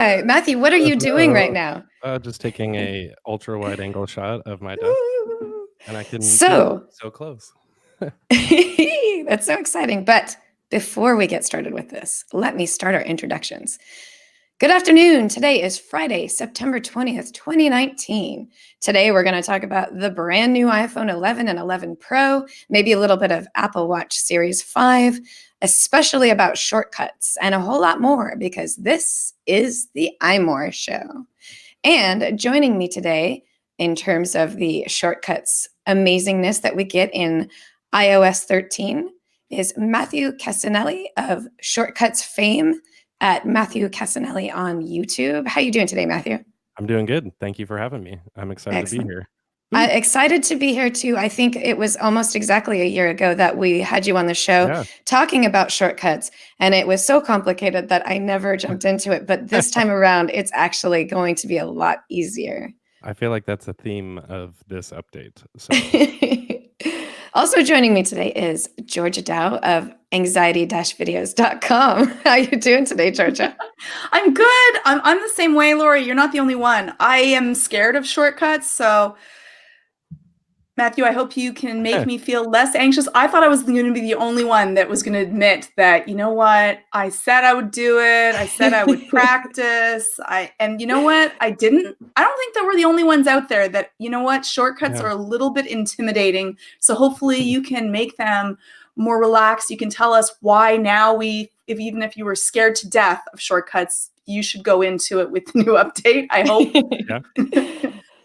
Hi, Matthew, what are you doing right Hello. now? Just taking a ultra wide angle shot of my desk, Woo! and I can see you So, so close. that's so exciting. But before we get started with this, let me start our introductions. Good afternoon. Today is Friday, September 20th, 2019. Today, we're going to talk about the brand new iPhone 11 and 11 Pro, maybe a little bit of Apple Watch Series 5, especially about shortcuts, and a whole lot more because this is the iMore show. And joining me today in terms of the shortcuts amazingness that we get in iOS 13 is Matthew Casanelli of Shortcuts fame at Matthew Casanelli on YouTube. How you doing today, Matthew? I'm doing good. Thank you for having me. I'm excited to be Excellent. here. Woo. Excited to be here too. I think it was almost exactly a year ago that we had you on the show Yeah. talking about shortcuts, and it was so complicated that I never jumped into it. But this time around, it's actually going to be a lot easier. I feel like that's a theme of this update. So Also joining me today is Georgia Dow of anxiety-videos.com. How you doing today, Georgia? I'm good. I'm the same way, Lori. You're not the only one. I am scared of shortcuts, so Matthew, I hope you can make me feel less anxious. I thought I was going to be the only one that was going to admit that, you know what? I said I would do it. I said I would practice. And you know what? I didn't. I don't think that we're the only ones out there that, you know what? Shortcuts Yeah. are a little bit intimidating. So hopefully you can make them more relaxed. You can tell us why now even if you were scared to death of shortcuts, you should go into it with the new update, I hope. Yeah.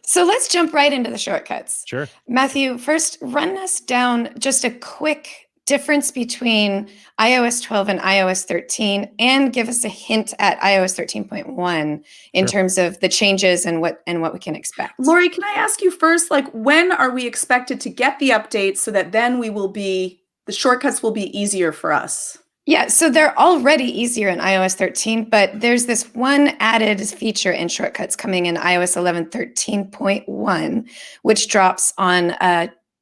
So let's jump right into the shortcuts. Sure. Matthew, first run us down just a quick difference between iOS 12 and iOS 13 and give us a hint at iOS 13.1 in Sure. terms of the changes and what we can expect. Lori, can I ask you first, like, when are we expected to get the updates so that then the shortcuts will be easier for us? Yeah, so they're already easier in iOS 13, but there's this one added feature in shortcuts coming in iOS 11 13.1, which drops on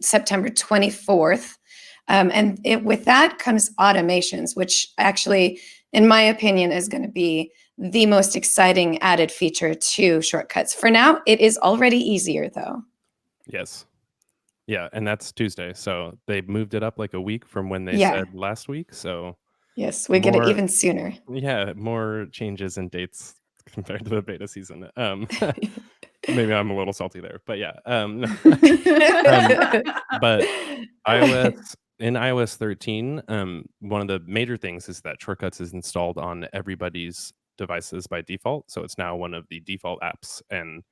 September 24th. With that comes automations, which actually, in my opinion, is going to be the most exciting added feature to shortcuts. For now, it is already easier, though. Yes. Yeah, and that's Tuesday. So they moved it up like a week from when they Yeah. said last week. So Yes, we get it even sooner. Yeah, more changes in dates compared to the beta season. Maybe I'm a little salty there, but yeah. But iOS 13, one of the major things is that Shortcuts is installed on everybody's devices by default. So it's now one of the default apps. And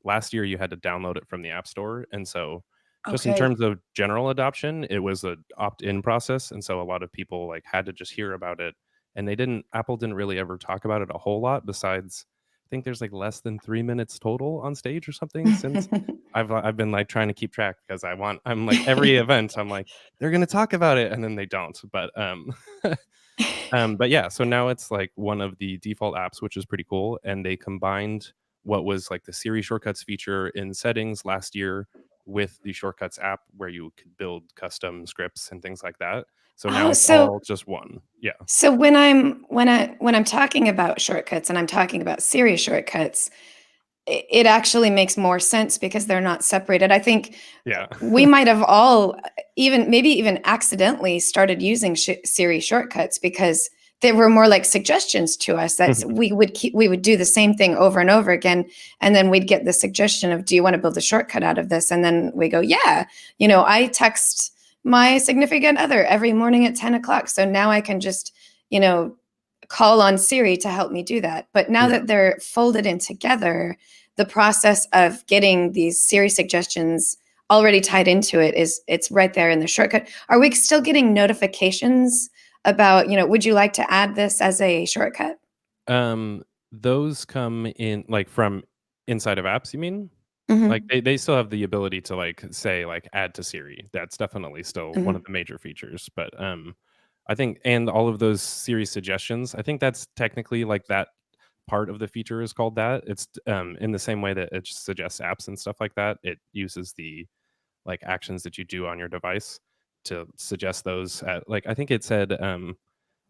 last year you had to download it from the App Store. And so just in Okay. terms of general adoption, it was an opt-in process. And so a lot of people like had to just hear about it. And Apple didn't really ever talk about it a whole lot besides I think there's like less than 3 minutes total on stage or something since I've been like trying to keep track because I'm like every event I'm like they're gonna talk about it and then they don't. But yeah, so now it's like one of the default apps, which is pretty cool. And they combined what was like the Siri shortcuts feature in settings last year with the shortcuts app where you could build custom scripts and things like that. So now it's all just one. Yeah. So when I'm talking about shortcuts and I'm talking about Siri shortcuts, it actually makes more sense because they're not separated. I think Yeah. we might have all maybe even accidentally started using Siri shortcuts because they were more like suggestions to us that we would do the same thing over and over again, and then we'd get the suggestion of, do you want to build a shortcut out of this? And then we go, yeah, I text my significant other every morning at 10 o'clock, so now I can just call on Siri to help me do that. But now that they're folded in together, the process of getting these Siri suggestions already tied into it's right there in the shortcut. Are we still getting notifications about, would you like to add this as a shortcut? Those come in like from inside of apps, you mean? Like Mm-hmm. they still have the ability to like say like add to Siri. That's definitely still one of Mm-hmm. the major features. But I think and all of those Siri suggestions, I think that's technically like that part of the feature is called that. It's in the same way that it suggests apps and stuff like that. It uses the like actions that you do on your device to suggest those at like I think it said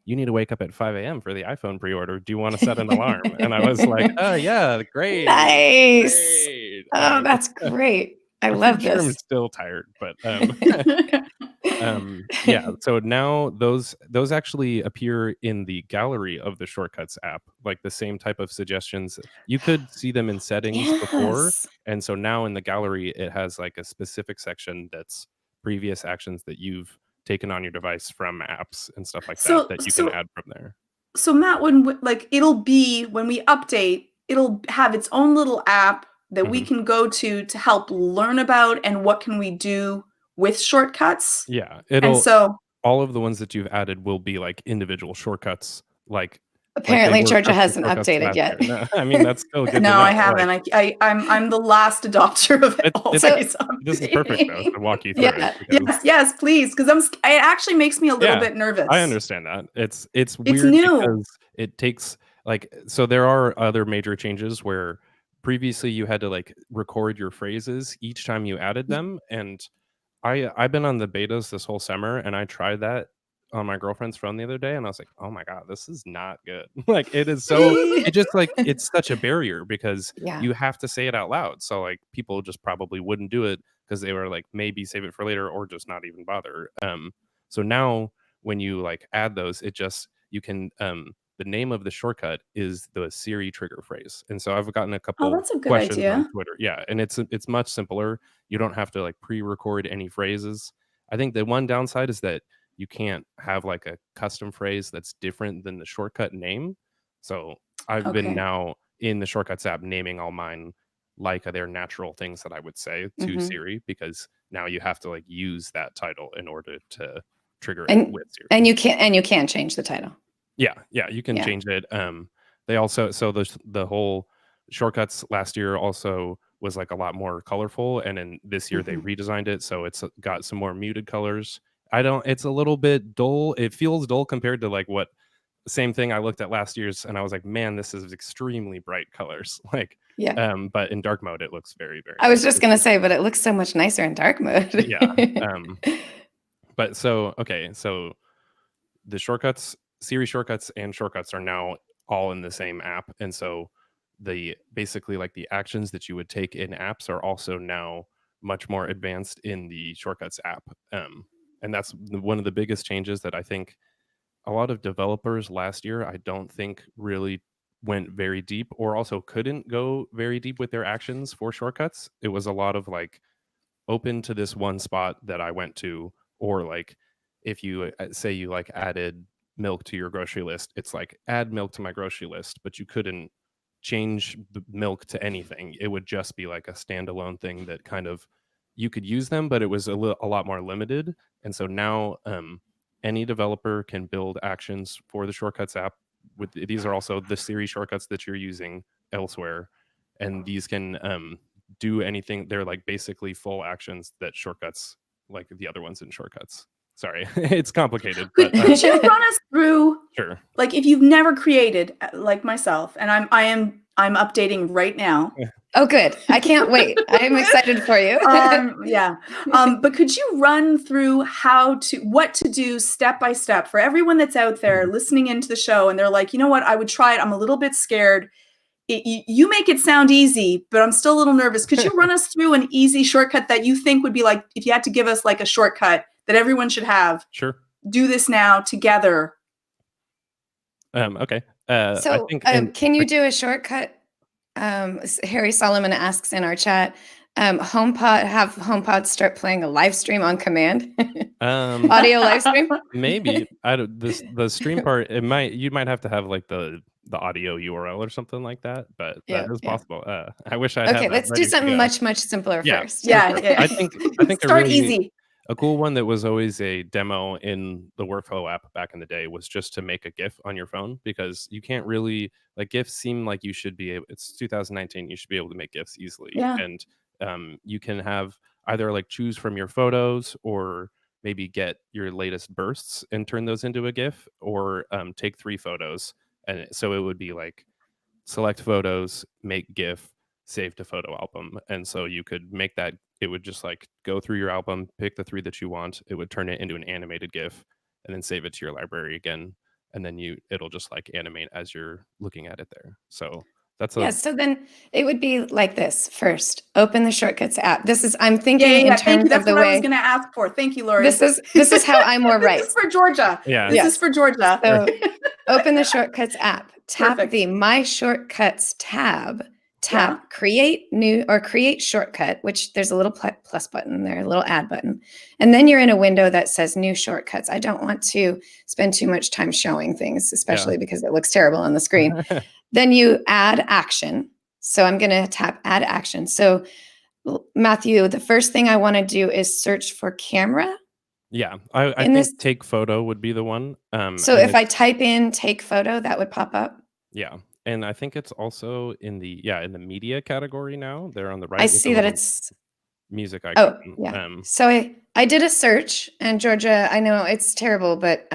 you need to wake up at 5 a.m. for the iPhone pre-order. Do you want to set an alarm? And I was like, oh yeah, great. Nice. Great. Oh, that's great. I I'm love pretty sure I'm this. still tired, but yeah, so now those actually appear in the gallery of the Shortcuts app, like the same type of suggestions. You could see them in settings before, Yes. and so now in the gallery it has like a specific section that's previous actions that you've taken on your device from apps and stuff like that So that you can so add from there. so Matt, like it'll be when we update, it'll have its own little app that we Mhm. can go to help learn about and what can we do with shortcuts. Yeah, And it'll so all of the ones that you've added will be like individual shortcuts, like they Apparently, were Georgia custom hasn't shortcuts updated last yet. year. No, I mean, that's still good to no, know, I haven't. like, I'm the last adopter of it it's So, always this is perfect, though, updating. to walk you through it yeah. because Yes, please, because it actually makes me a little yeah, bit I nervous. understand that. It's It's weird new. because it takes, like, so there are other major changes where previously you had to, like, record your phrases each time you added them, and I've been on the betas this whole summer, and I tried that on my girlfriend's phone the other day, and I was like, "Oh my god, this is not good." Like, it is so it just, like it's such a barrier because Yeah. you have to say it out loud, so, like, people just probably wouldn't do it because they were like, maybe save it for later or just not even bother. So now when you, like, add those, it just you can, the name of the shortcut is the Siri trigger phrase, and so I've gotten a Oh, couple that's a good questions on idea. Twitter. Yeah, and it's much simpler. You don't have to like pre-record any phrases. I think the one downside is that you can't have like a custom phrase that's different than the shortcut name. So I've been Okay. now in the Shortcuts app naming all mine like they're natural things that I would say to Hmm. Siri, because now you have to like use that title in order to trigger it And with Siri. you can change the title. Yeah, yeah, you can Yeah. change it. They also so the whole Shortcuts last year also was like a lot more colorful, and then this year they Hmm. redesigned it, so it's got some more muted colors. I don't. It's a little bit dull. It feels dull compared to like what same thing I looked at last year's, and I was like, man, this is extremely bright colors. Like, Yeah. but in dark mode, it looks very very I was nice. just gonna say, but it looks so much nicer in dark mode. Yeah. But so okay, so the shortcuts, Siri shortcuts and shortcuts are now all in the same app. And so the basically like the actions that you would take in apps are also now much more advanced in the shortcuts app. And that's one of the biggest changes that I think a lot of developers last year, I don't think really went very deep or also couldn't go very deep with their actions for shortcuts. It was a lot of like, open to this one spot that I went to, or like if you say you like added milk to your grocery list, it's like add milk to my grocery list, but you couldn't change the milk to anything. It would just be like a standalone thing that kind of you could use them, but it was a lot more limited. And so now any developer can build actions for the Shortcuts app. With these are also the Siri shortcuts that you're using elsewhere, and these can do anything. They're like basically full actions that shortcuts, like the other ones in shortcuts. Sorry, it's complicated, but Could you run us through, sure. like, if you've never created like myself, and I'm updating right now. Oh, good. I can't wait. I'm excited for you. Yeah. But could you run through what to do step by step for everyone that's out there Mhm. listening into the show and they're like, you know what, I would try it. I'm a little bit scared. You make it sound easy, but I'm still a little nervous. Could you run us through an easy shortcut that you think would be like, if you had to give us like a shortcut that everyone should have, Sure. do this now together? Okay. I So, think, and can you do a shortcut? Harry Solomon asks in our chat, have HomePod start playing a live stream on command, um, audio live stream. maybe I don't this the stream part. It might you might have to have like the audio URL or something like that, but that Yeah, is yeah. possible. I wish I'd Okay, had that let's do ready to something go. much simpler Yeah, first. for Yeah, sure. yeah. I think a Start really easy. a cool one that was always a demo in the Workflow app back in the day was just to make a GIF on your phone, because you can't really like GIFs seem like you should be able. It's 2019. You should be able to make GIFs easily, Yeah. and you can have either like choose from your photos or maybe get your latest bursts and turn those into a GIF, or take 3 photos, and so it would be like select photos, make GIF, save to photo album. And so you could make that, it would just like go through your album, pick the 3 that you want, it would turn it into an animated GIF, and then save it to your library again. and then it'll just like animate as you're looking at it there. So that's Yeah, so then it would be like this. First, open the Shortcuts app. I'm Yeah, thinking in thank terms you. That's of the what I was way. going to ask for. Thank you, Lori. This is how iMore This writes. is for Georgia. Yeah. This is for Georgia. So open the Shortcuts app. Tap Perfect. the My Shortcuts tab. Tap Yeah. Create New or Create Shortcut, which there's a little plus button there, a little add button. And then you're in a window that says New Shortcuts. I don't want to spend too much time showing things, especially because it looks terrible on the screen. Then you add action. So I'm going to tap Add Action. So Matthew, the first thing I want to do is search for camera. Yeah, I think take photo would be the one. So if I type in take photo, that would pop up. Yeah, and I think it's also in the media category now. They're on the right. I see that it's music icon. Oh, yeah. So I did a search, and Georgia, I know it's terrible, but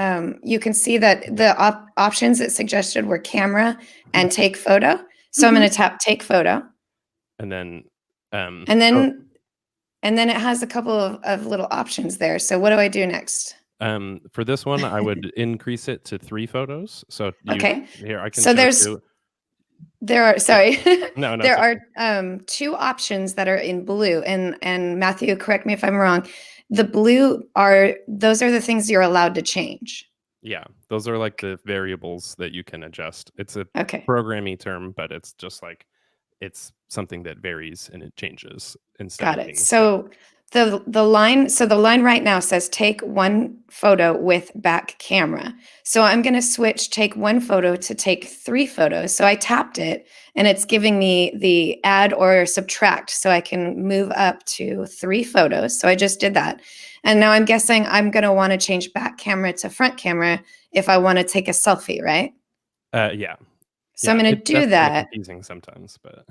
you can see that the options it suggested were camera and take photo. So I'm going to tap take photo. And then and then it has a couple of little options there. So what do I do next? For this one, I would increase it to 3 photos. So here I can. So there are there are 2 options that are in blue, and Matthew, correct me if I'm wrong. The blue those are the things you're allowed to change. Yeah, those are like the variables that you can adjust. It's a programming term, but it's just like it's something that varies and it changes instead. Got it. So the line right now says take 1 photo with back camera. So I'm going to switch take 1 photo to take 3 photos. So I tapped it and it's giving me the add or subtract, so I can move up to 3 photos. So I just did that. And now I'm guessing I'm going to want to change back camera to front camera if I want to take a selfie, right? Yeah. So I'm going to do that. Confusing sometimes, but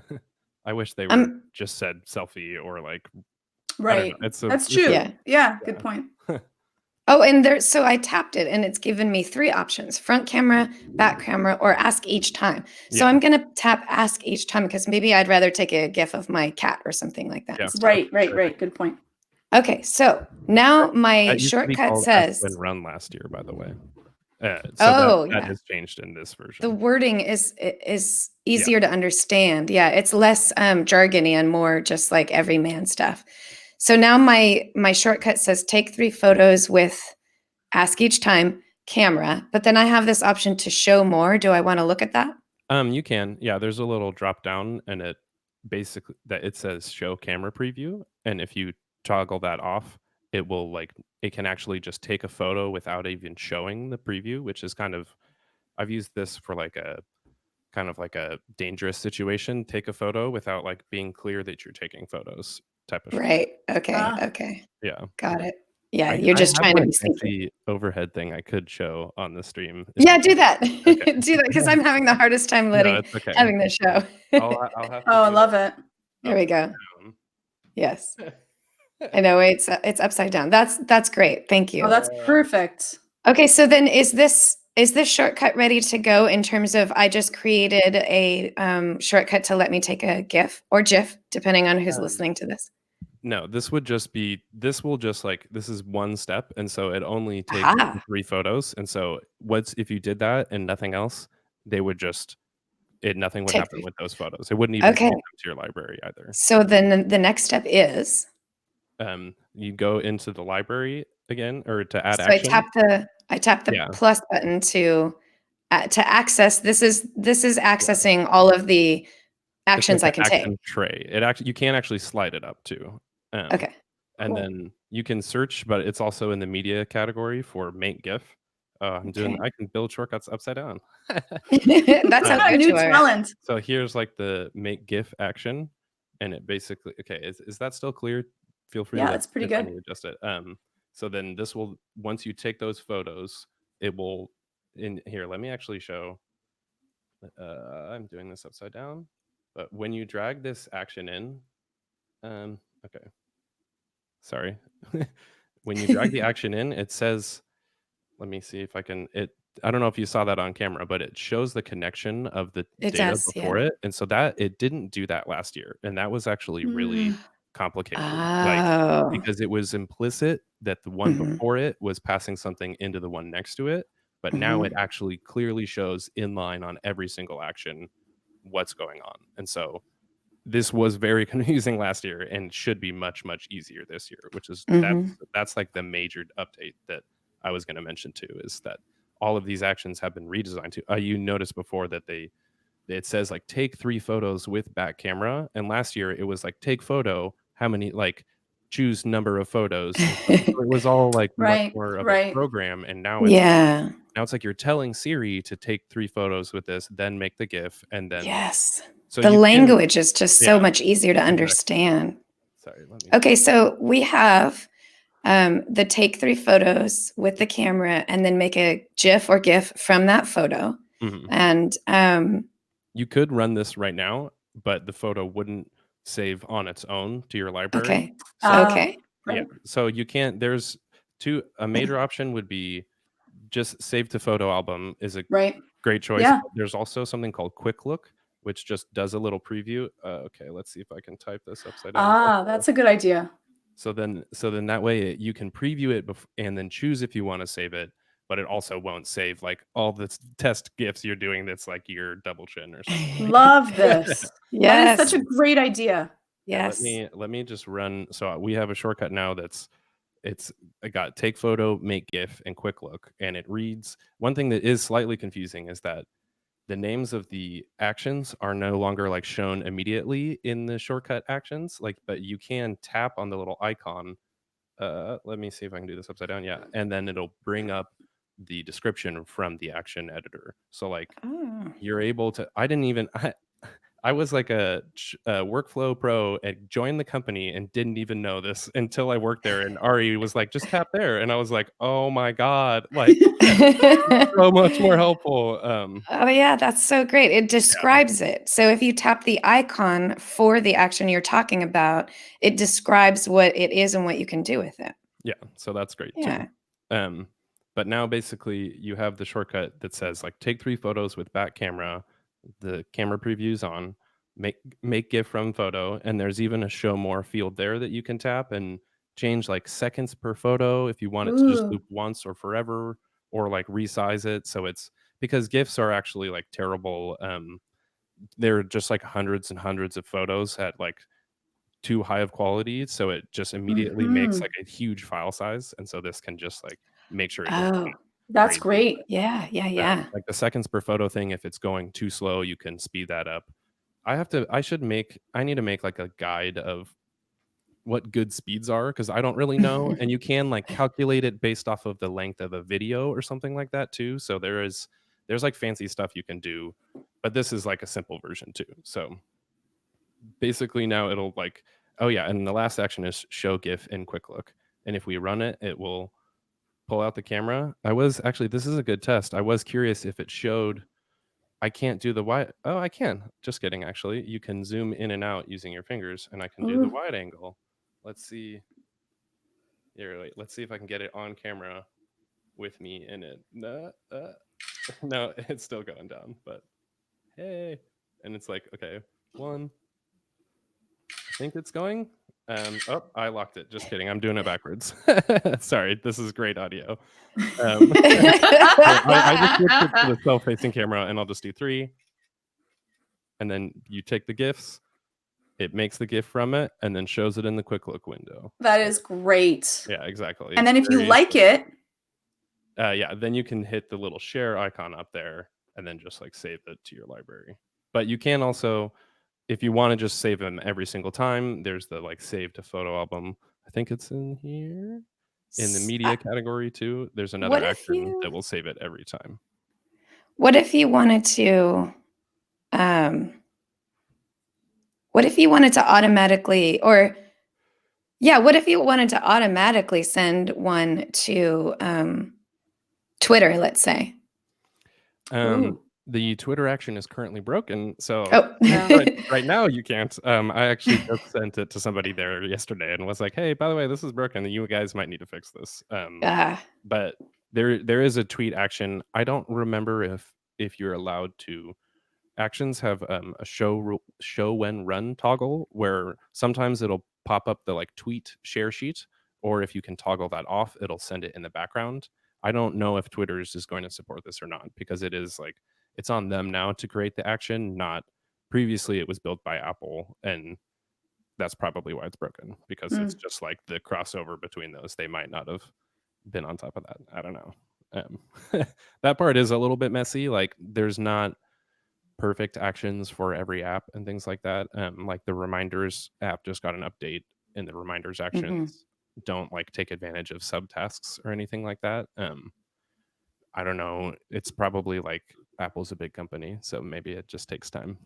I wish they were just said selfie or like. Right. That's true. Yeah. Good point. Oh, and so I tapped it and it's given me 3 options: front camera, back camera, or ask each time. So I'm going to tap ask each time because maybe I'd rather take a GIF of my cat or something like that. Yeah. Right. Good point. Okay. So now my shortcut says run last year, by the way. That has changed in this version. The wording is easier to understand. Yeah, it's less jargony and more just like everyman stuff. So now my shortcut says take 3 photos with ask each time camera, but then I have this option to show more. Do I want to look at that? You can. Yeah, there's a little drop down and it basically it says show camera preview, and if you toggle that off, it can actually just take a photo without even showing the preview, which is I've used this for like a kind of like a dangerous situation. Take a photo without like being clear that you're taking photos type of right. Okay. Yeah. Got it. Yeah, you're just trying to be sneaky. Overhead thing I could show on the stream. Yeah, do that. Okay. Do that because I'm having the hardest time having the show. I'll have to I love it. There we go. Yes. I know it's upside down. That's great. Thank you. Oh, that's perfect. Okay, so then is this shortcut ready to go in terms of I just created a shortcut to let me take a GIF or GIF, depending on who's listening to this? No, this will just this is one step, and so it only takes 3 photos, and so if you did that and nothing else, nothing would happen with those photos. It wouldn't even come to your library either. So then the next step is you go into the library again, or to add action. I tap the plus button to access. This is accessing all of the actions I can take. Tray. You can actually slide it up too. And then you can search, but it's also in the media category for make GIF. I can build shortcuts upside down. That's a new talent. So here's like the make GIF action, and it basically is that still clear? Feel free. Yeah, it's pretty good. Adjust it. So then this will, once you take those photos, it will in here. Let me actually show. I'm doing this upside down, but when you drag this action in, okay. Sorry. When you drag the action in, it says, let me see if I can, I don't know if you saw that on camera, but it shows the connection of the data before it. And so that it didn't do that last year. And that was actually really complicated. Because it was implicit that the one before it was passing something into the one next to it, but now it actually clearly shows inline on every single action what's going on. And so this was very confusing last year and should be much, much easier this year, which is that's like the major update that I was going to mention too, is that all of these actions have been redesigned to. You noticed before that it says like take 3 photos with back camera, and last year it was like take photo, how many, like choose number of photos. And so it was all like much more of a program, and now it's like you're telling Siri to take 3 photos with this, then make the GIF, and then so the language is just so much easier to understand. Sorry, let me. Okay, so we have the take 3 photos with the camera and then make a GIF or GIF from that photo. And you could run this right now, but the photo wouldn't save on its own to your library. Okay. Yeah. So you can't. There's a major option would be just save to photo album is a great choice. Yeah. There's also something called Quick Look, which just does a little preview. Okay, let's see if I can type this upside down. That's a good idea. So then that way you can preview it and then choose if you want to save it, but it also won't save like all the test GIFs you're doing that's like your double chin or something. Love this. That is such a great idea. Yes. Let me just run. So we have a shortcut now I got take photo, make GIF, and quick look. And it reads, one thing that is slightly confusing is that the names of the actions are no longer like shown immediately in the shortcut actions, but you can tap on the little icon. Let me see if I can do this upside down. Yeah. And then it'll bring up the description from the action editor. So like you're able to, I was like a workflow pro and joined the company and didn't even know this until I worked there. And Ari was like, just tap there. And I was like, oh my God, like so much more helpful. Oh yeah, that's so great. It describes it. So if you tap the icon for the action you're talking about, it describes what it is and what you can do with it. Yeah. So that's great too. But now basically you have the shortcut that says like take 3 photos with back camera, the camera previews on, make GIF from photo, and there's even a show more field there that you can tap and change like seconds per photo if you want it to just loop once or forever, or like resize it. So it's because GIFs are actually like terrible. They're just like hundreds and hundreds of photos at like too high of quality, so it just immediately makes like a huge file size, and so this can just like make sure it goes that's great. Yeah. Like the seconds per photo thing, if it's going too slow, you can speed that up. I need to make like a guide of what good speeds are, because I don't really know. And you can like calculate it based off of the length of a video or something like that too. So there's like fancy stuff you can do, but this is like a simple version too. So basically now it'll like, oh yeah, and the last action is show GIF in quick look. And if we run it, it will pull out the camera. This is a good test. I was curious if it showed. I can't do the wide. Oh, I can. Just kidding. Actually, you can zoom in and out using your fingers, and I can do the wide angle. Let's see. Here, wait. Let's see if I can get it on camera with me in it. No, it's still going down. But hey, and it's like, okay, 1. I think it's going. Oh, I locked it. Just kidding. I'm doing it backwards. Sorry. This is great audio. I just switched it to the self-facing camera, and I'll just do 3. And then you take the GIFs, it makes the GIF from it, and then shows it in the quick look window. That is great. Yeah, exactly. And then if you like it, then you can hit the little share icon up there and then just like save it to your library. But you can also, if you want to just save them every single time, there's the like save to photo album. I think it's in here in the media category too. There's another action that will save it every time. What if you wanted to automatically, what if you wanted to automatically send one to Twitter, let's say? The Twitter action is currently broken, so no. right now you can't. I actually just sent it to somebody there yesterday and was like, "Hey, by the way, this is broken. You guys might need to fix this." But there is a tweet action. I don't remember if you're allowed to. Actions have a show when run toggle where sometimes it'll pop up the like tweet share sheet, or if you can toggle that off, it'll send it in the background. I don't know if Twitter's is going to support this or not, because it is like, it's on them now to create the action, not previously it was built by Apple, and that's probably why it's broken, because it's just like the crossover between those. They might not have been on top of that. I don't know. That part is a little bit messy. Like, there's not perfect actions for every app and things like that. Like the reminders app just got an update, and the reminders actions don't like take advantage of subtasks or anything like that. I don't know. It's probably like Apple's a big company, so maybe it just takes time.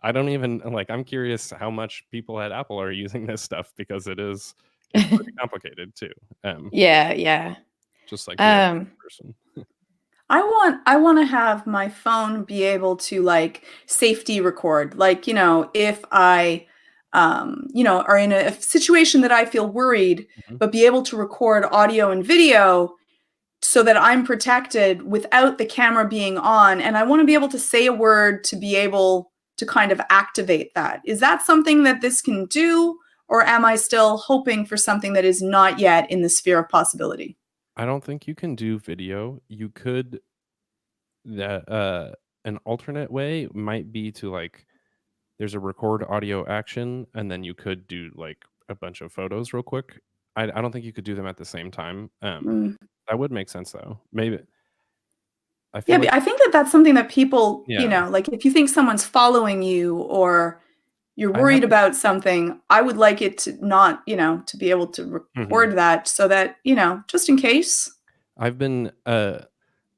I don't even like, I'm curious how much people at Apple are using this stuff, because it's pretty complicated too. Yeah. Just like the average person. I want to have my phone be able to like safety record. Like, if I are in a situation that I feel worried, but be able to record audio and video so that I'm protected without the camera being on. And I want to be able to say a word to be able to kind of activate that. Is that something that this can do? Or am I still hoping for something that is not yet in the sphere of possibility? I don't think you can do video. You could, an alternate way might be to like, there's a record audio action, and then you could do like a bunch of photos real quick. I don't think you could do them at the same time. That would make sense though. Maybe. I feel I think that that's something that people, Yeah. like if you think someone's following you or you're worried about something, I would like it to not, to be able to record that so that, just in case. I've been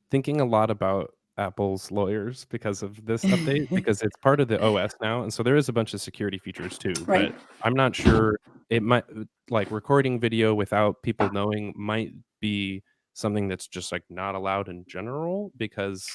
thinking a lot about Apple's lawyers because of this update, because it's part of the OS now, and so there is a bunch of security features too. Right. But I'm not sure, it might, like recording video without people knowing might be something that's just like not allowed in general, because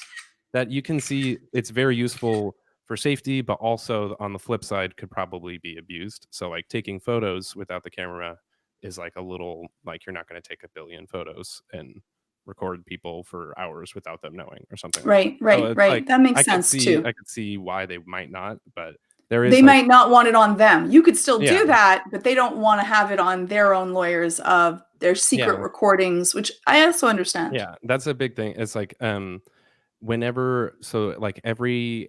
that you can see it's very useful for safety, but also on the flip side could probably be abused. So like taking photos without the camera is like a little, like, you're not going to take a billion photos and record people for hours without them knowing or something like that. So it's Right. like, That makes I could sense too. see why they might not, but there is They like, might not want it on them. You could still Yeah. do that, but they don't want to have it on their own lawyers of their secret Yeah. recordings, which I also understand. Yeah, that's a big thing. It's like whenever, so like every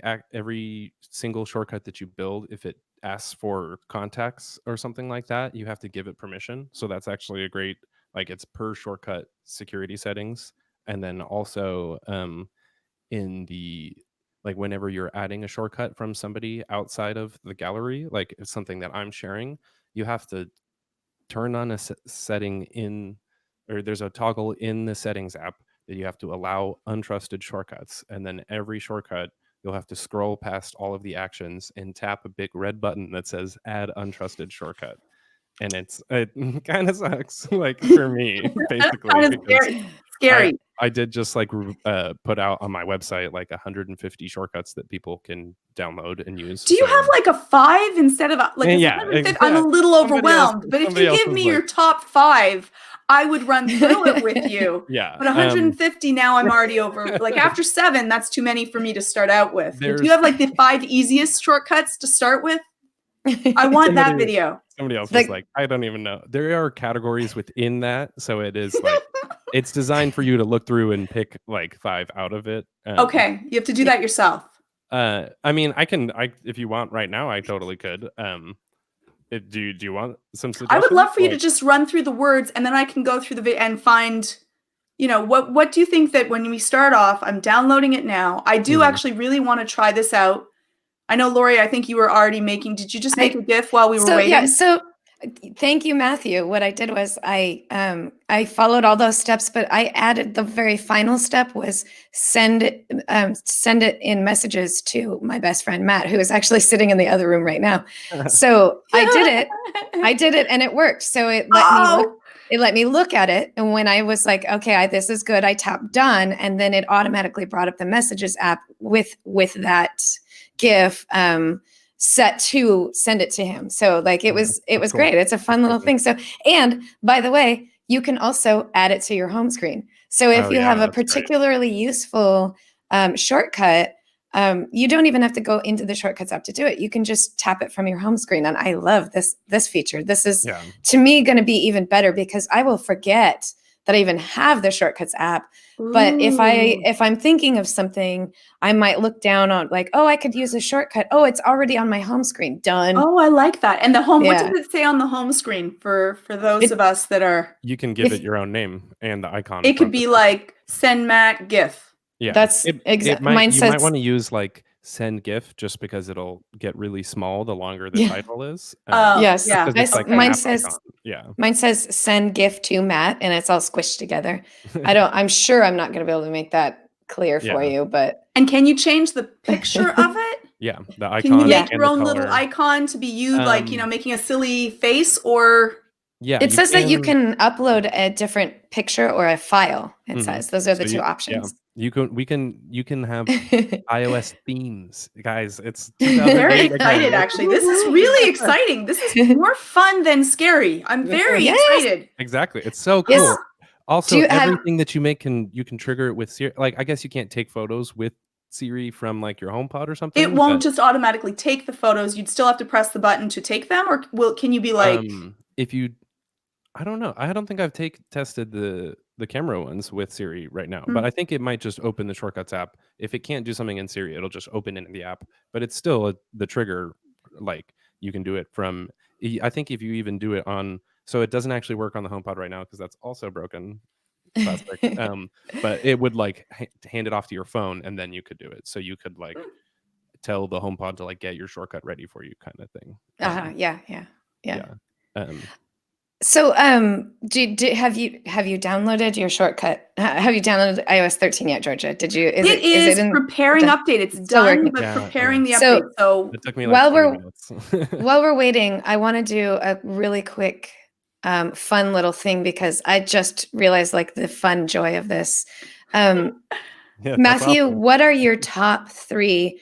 single shortcut that you build, if it asks for contacts or something like that, you have to give it permission. So that's actually a great, like, it's per shortcut security settings. And then also in the, like, whenever you're adding a shortcut from somebody outside of the gallery, like it's something that I'm sharing, you have to turn on a setting in, or there's a toggle in the settings app that you have to allow untrusted shortcuts. And then every shortcut, you'll have to scroll past all of the actions and tap a big red button that says add untrusted shortcut. And it kind of sucks, like, for me, basically, Kind of because scary. I did just like put out on my website like 150 shortcuts that people can download and use. Do you have like a 5 instead of like Yeah, 150? I'm a little overwhelmed, but if you give me your top 5, I would run through it with you. Yeah, But 150 now I'm already over. Like after 7, that's too many for me to start out with. Do you have like the 5 easiest shortcuts to start with? I want that video. Somebody else was like, I don't even know. There are categories within that, so it is like, it's designed for you to look through and pick like 5 out of it. Okay, you have to do that yourself. I mean, if you want right now, I totally could. Do you want some suggestions? I would love for you to just run through the words, and then I can go through the video and find, what do you think that when we start off, I'm downloading it now. I do actually really want to try this out. I know, Lori, I think you were already did you just make a GIF while we were waiting? Yeah, so thank you, Matthew. What I did was I followed all those steps, but I added the very final step was send it in messages to my best friend, Matt, who is actually sitting in the other room right now. So I did it and it worked. So it let me look at it. And when I was like, okay, this is good, I tapped done. And then it automatically brought up the messages app with that GIF set to send it to him. So like it was cool. Great. It's a fun little thing. So, and by the way, you can also add it to your home screen. So if you have a particularly useful shortcut, you don't even have to go into the shortcuts app to do it. You can just tap it from your home screen. And I love this feature. This is to me going to be even better because I will forget that I even have the Shortcuts app. But if I'm thinking of something, I might look down on like, oh, I could use a shortcut. Oh, it's already on my home screen. Done. Oh, I like that. And the home, what Yeah. does it say on the home screen for those of us that are? You can give If- it your own name and the icon. It could from be the- like send Matt GIF. Yeah, That's exactly. Mine you says might want to use like send GIF just because it'll get really small the longer the Yeah. title is. yes. yeah. Because it's like Okay. an Mine app says icon. Yeah. mine says send GIF to Matt, and it's all squished together. I'm sure I'm not going to be able to make that clear for Yeah. you, but And can you change the picture of it? Yeah, the Can you icon make and your the own little color. icon to be used, like, making a silly face, or? Yeah, it says that you can upload a different picture or a file. It says those are the two options. You can have iOS themes, guys. It's Very 2008 excited, again. actually. This is really exciting. This is more fun than scary. I'm very Yes. excited. Exactly. It's so cool. Yes. Also, Do you have- everything that you make you can trigger it with Siri. Like, I guess you can't take photos with Siri from like your HomePod or something. It won't but, just automatically take the photos. You'd still have to press the button to take them, or can you be like? if you, I don't know. I don't think I've tested the camera ones with Siri right now, but I think it might just open the Shortcuts app. If it can't do something in Siri, it'll just open in the app. But it's still the trigger. Like, you can do it from. I think if you even do it on, so it doesn't actually work on the HomePod right now because that's also broken. Plastic. But it would like hand it off to your phone, and then you could do it. So you could like tell the HomePod to like get your shortcut ready for you, kind of thing. Yeah. Um, So, have you downloaded your shortcut? Have you downloaded iOS 13 yet, Georgia? Did you? It is preparing done? update. It's Still done, working. but Yeah, preparing the So, update. So it took me like 20 minutes. while we're waiting, I want to do a really quick, fun little thing because I just realized like the fun joy of this. Yeah, that's Matthew, awesome. what are your top 3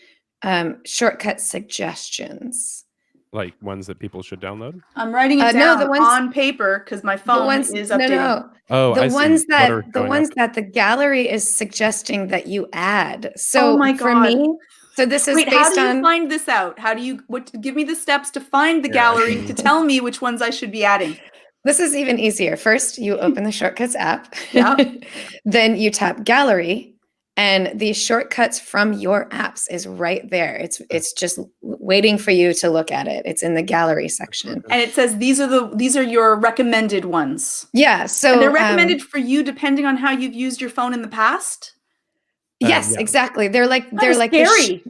shortcut suggestions? Like ones that people should download? I'm writing it No, down the ones- on paper because my phone is updating. No. Oh, The I see. ones What are that showing up? the gallery is suggesting that you add. Oh So my for God. me, so this is Wait, how based do you on find this out? How do you give me the steps to find the Here, I gallery can- to tell me which ones I should be adding? this is even easier. First, you open the Shortcuts app. Yeah. Then you tap gallery, and the shortcuts from your apps is right there. It's just waiting for you to look at it. It's in the gallery section. And it says these are your recommended ones. Yeah, so And they're recommended for you depending on how you've used your phone in the past. Yes, yeah. exactly. They're like Scary.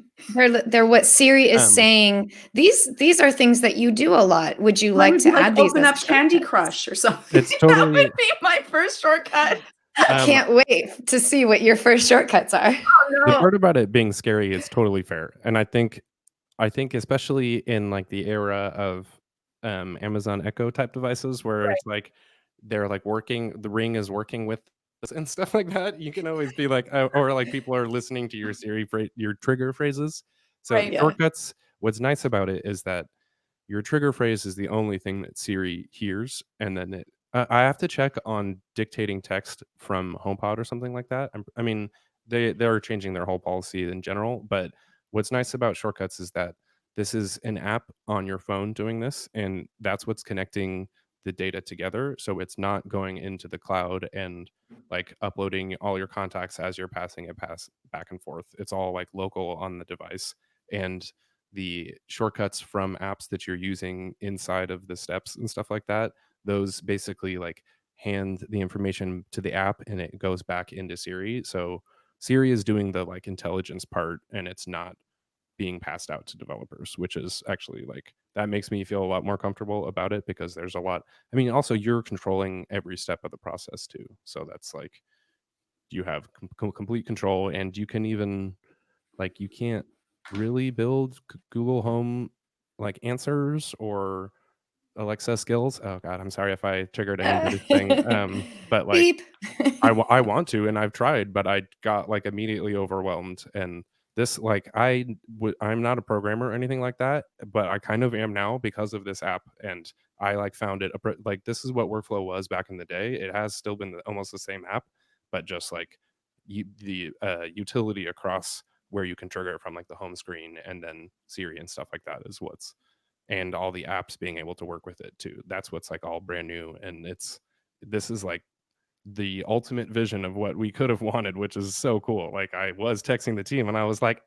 they're what Siri is saying. These are things that you do a lot. Would you I like would to be like add these? open as up Candy shortcuts? Crush or something. It's totally- That would be my first shortcut. I can't wait to see what your first shortcuts are. The part about it being scary is totally fair, and I think especially in like the era of Amazon Echo type devices where it's like they're like working, the Ring is working with us and stuff like that. You can always be like, or like people are listening to your Siri your trigger phrases. So Right, yeah. shortcuts. What's nice about it is that your trigger phrase is the only thing that Siri hears, and then I have to check on dictating text from HomePod or something like that. I mean, they're changing their whole policy in general, but what's nice about shortcuts is that this is an app on your phone doing this, and that's what's connecting the data together. So it's not going into the cloud and like uploading all your contacts as you're passing it back and forth. It's all like local on the device, and the shortcuts from apps that you're using inside of the steps and stuff like that, those basically like hand the information to the app and it goes back into Siri. So Siri is doing the like intelligence part, and it's not being passed out to developers, which is actually like, that makes me feel a lot more comfortable about it, because there's a lot, I mean, also you're controlling every step of the process too. So that's like, you have complete control, and you can even like, you can't really build Google Home like answers or Alexa skills. Oh God, I'm sorry if I triggered anybody's thing. But like, Beep. I want to, and I've tried, but I got like immediately overwhelmed. And this, like, I'm not a programmer or anything like that, but I kind of am now because of this app. And I like found it like, this is what workflow was back in the day. It has still been almost the same app, but just like the utility across where you can trigger it from like the home screen and then Siri and stuff like that is what's, and all the apps being able to work with it too. That's what's like all brand new. And this is like the ultimate vision of what we could have wanted, which is so cool. Like I was texting the team and I was like,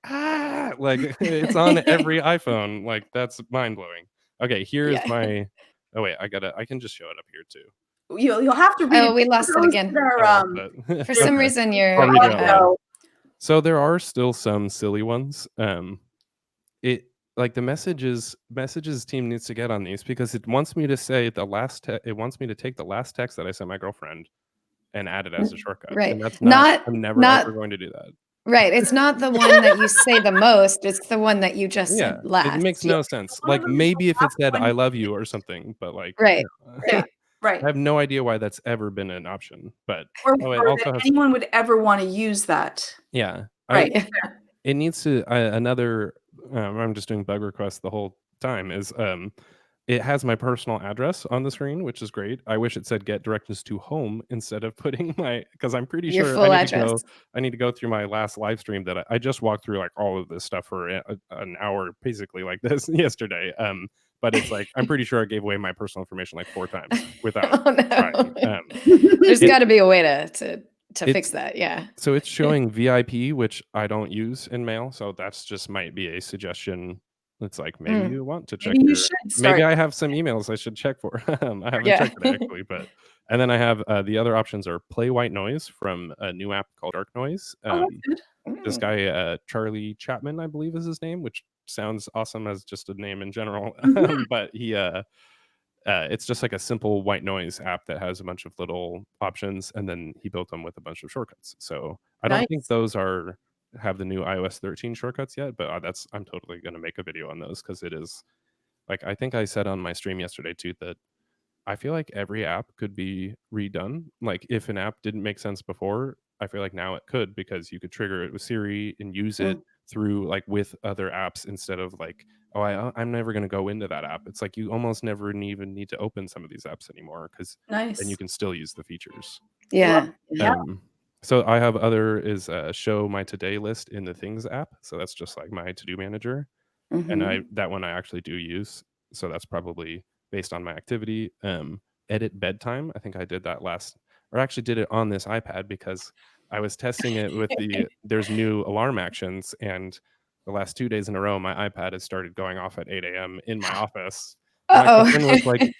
like it's on every iPhone. Like that's mind blowing. Okay, here is Yeah. my. Oh wait, I can just show it up here too. You'll have to read. Oh, we lost it again. For some reason, I'll read it out loud. audio. So there are still some silly ones. It like the messages team needs to get on these because it wants me to say the last it wants me to take the last text that I sent my girlfriend and add it as a shortcut. Right. And that's not I'm never not ever going to do that. right. It's not the one that you say the most. It's the one that you just Yeah, said last. it makes no sense. One of Like them is maybe the if it last said one. I love you or something, but like Right. Yeah, right. I have no idea why that's ever been an option. But Or, it or also that has anyone would ever want to use that. yeah. Right. It needs to another I'm just doing bug requests the whole time is it has my personal address on the screen, which is great. I wish it said get directions to home instead of putting my because I'm pretty Your sure full address. I need to go through my last live stream that I just walked through like all of this stuff for an hour basically like this yesterday. But it's like I'm pretty sure I gave away my personal information like 4 times without Oh, no. trying. There's got to be a way to fix that. Yeah. So it's showing VIP, which I don't use in mail. So that's just might be a suggestion. It's like maybe you want to check Maybe you your. should start. Maybe I have some emails I should check for. I haven't Yeah. checked it actually, but and then I have the other options are play white noise from a new app called Dark Noise. Oh, that's good. This guy Charlie Chapman, I believe, is his name, which sounds awesome as just a name in general. But he it's just like a simple white noise app that has a bunch of little options, and then he built them with a bunch of shortcuts. So I don't think those have the new iOS 13 shortcuts yet, but I'm totally going to make a video on those because it is like I think I said on my stream yesterday too that I feel like every app could be redone. Like if an app didn't make sense before, I feel like now it could because you could trigger it with Siri and use it through like with other apps instead of like, oh, I'm never going to go into that app. It's like you almost never even need to open some of these apps anymore because then you can still use the features. Yeah. So I have show my today list in the Things app. So that's just like my to-do manager. And that one I actually do use. So that's probably based on my activity. Edit bedtime. I think I did that actually did it on this iPad because I was testing it with there's new alarm actions, and the last 2 days in a row, my iPad has started going off at 8 a.m. in my office. My girlfriend was like,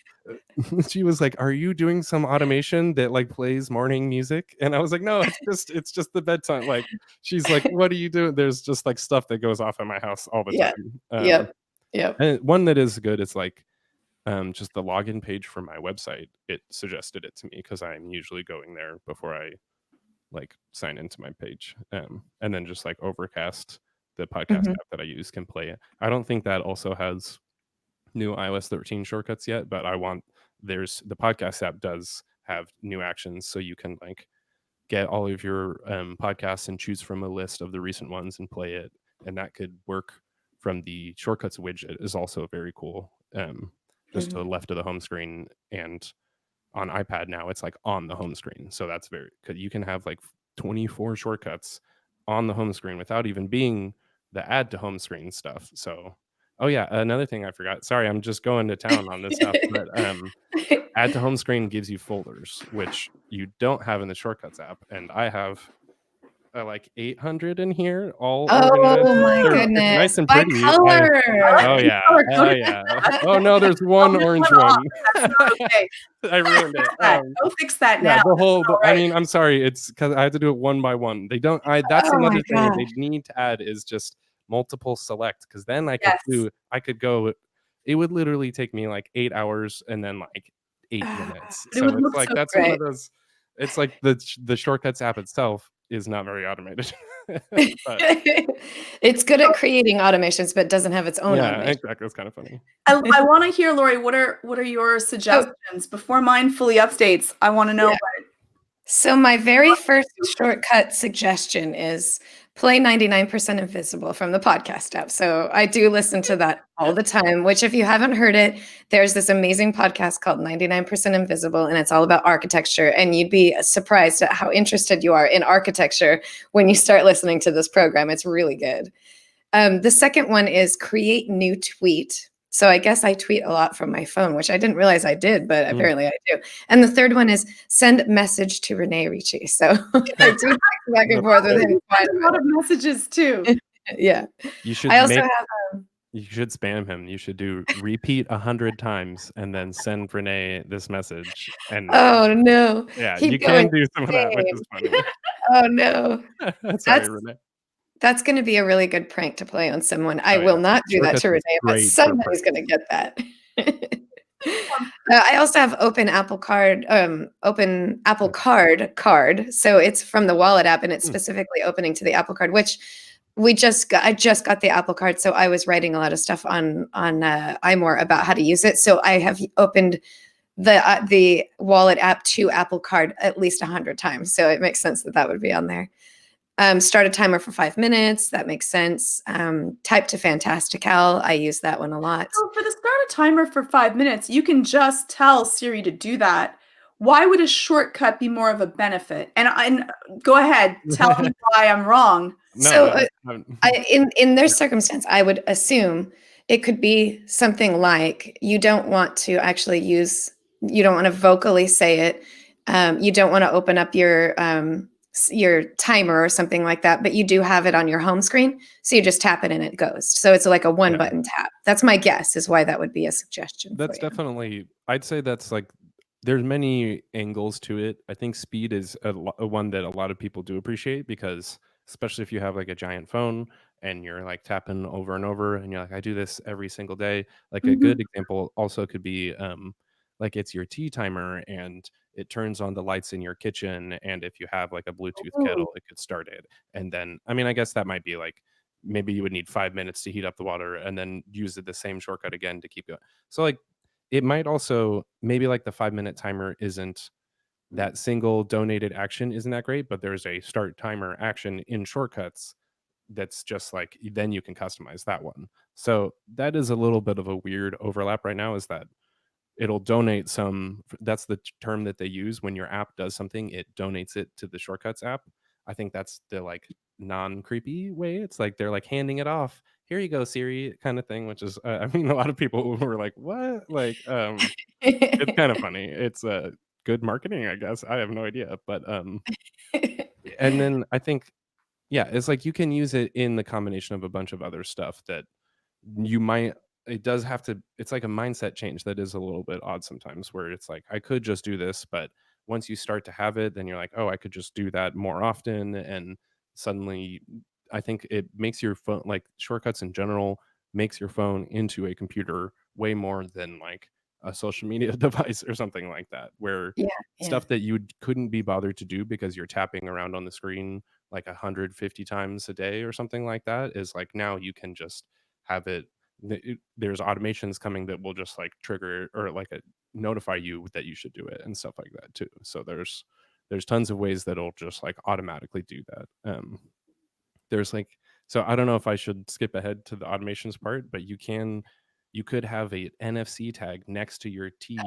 she was like, "Are you doing some automation that like plays morning music?" And I was like, "No, it's just the bedtime." Like, she's like, "What are you doing?" There's just like stuff that goes off in my house all the time. Yep. And one that is good is like just the login page for my website. It suggested it to me because I'm usually going there before I like sign into my page. And then just like Overcast, the podcast app that I use, can play it. I don't think that also has new iOS 13 shortcuts yet, but the podcast app does have new actions, so you can like get all of your podcasts and choose from a list of the recent ones and play it, and that could work from the shortcuts widget is also very cool. Just to the left of the home screen, and on iPad now it's like on the home screen, so that's because you can have like 24 shortcuts on the home screen without even being the add to home screen stuff. So oh yeah, another thing I forgot. Sorry, I'm just going to town on this stuff. But add to home screen gives you folders, which you don't have in the shortcuts app, and I have like 800 in here, all organized. My goodness! It's nice and By pretty. color. Oh yeah, hell yeah. Oh no, there's one orange one. That's not okay. I ruined it. Go fix that Yeah, now. I mean, I'm sorry. It's because I have to do it one by one. They don't. That's another thing they need to add is just multiple select, because then I could go. It would literally take me like 8 hours and then like 8 minutes. So it's like that's one of those. It's like the shortcuts app itself is not very automated. It's good at creating automations, but doesn't have its own automation. Exactly. It's kind of funny. I want to hear, Lori, what are your suggestions before mine fully updates? I want to know. So my very first shortcut suggestion is play 99% Invisible from the podcast app. So I do listen to that all the time, which if you haven't heard it, there's this amazing podcast called 99% Invisible, and it's all about architecture. And you'd be surprised at how interested you are in architecture when you start listening to this program. It's really good. The second one is create new tweet. So I guess I tweet a lot from my phone, which I didn't realize I did, but apparently I do. And the third one is send message to Renee Ricci. So I do text back and forth with him. You send a lot of messages too. Yeah. You should I also have you should spam him. You should do repeat 100 times and then send Renee this message. And oh no. yeah, Keep you going. can do some of that, which is funny. Oh no. Sorry, Renee. That's going to be a really good prank to play on someone. I Oh, will yeah. not do that Shortcuts to is Renee, but great for somebody's going to get that. I also have Open Apple Card. So it's from the Wallet app, and it's specifically opening to the Apple Card, which I just got the Apple Card, so I was writing a lot of stuff on iMore about how to use it. So I have opened the Wallet app to Apple Card at least 100 times. So it makes sense that that would be on there. Start a timer for 5 minutes. That makes sense. Type to Fantastical. I use that one a lot. So for the start a timer for 5 minutes, you can just tell Siri to do that. Why would a shortcut be more of a benefit? And go ahead, tell me why I'm wrong. In their circumstance, I would assume it could be something like you don't want to vocally say it. You don't want to open up your timer or something like that, but you do have it on your home screen. So you just tap it and it goes. So it's like a one button tap. That's my guess is why that would be a suggestion. That's definitely, I'd say that's like, there's many angles to it. I think speed is a one that a lot of people do appreciate because especially if you have like a giant phone and you're like tapping over and over and you're like, I do this every single day. Like a good example also could be like it's your tea timer and it turns on the lights in your kitchen. And if you have like a Bluetooth kettle, it could start it. And then, I mean, I guess that might be like, maybe you would need 5 minutes to heat up the water and then use the same shortcut again to keep going. So like, it might also maybe like the 5-minute timer isn't that single donated action isn't that great, but there's a start timer action in shortcuts that's just like then you can customize that one. So that is a little bit of a weird overlap right now is that it'll donate some that's the term that they use when your app does something, it donates it to the shortcuts app. I think that's the like non-creepy way. It's like they're like handing it off. Here you go, Siri, kind of thing, which is I mean, a lot of people were like, what? Like, it's kind of funny. It's good marketing, I guess. I have no idea. But and then I think, yeah, it's like you can use it in the combination of a bunch of other stuff that you might it does have to it's like a mindset change that is a little bit odd sometimes where it's like I could just do this, but once you start to have it then you're like, oh, I could just do that more often. And suddenly I think it makes your phone, like shortcuts in general, makes your phone into a computer way more than like a social media device or something like that, where stuff that you couldn't be bothered to do because you're tapping around on the screen like 150 times a day or something like that is like now you can just have it. There's automations coming that will just like trigger or like notify you that you should do it and stuff like that too. So there's tons of ways that'll just like automatically do that. There's like, so I don't know if I should skip ahead to the automations part, but you could have a NFC tag next to your tea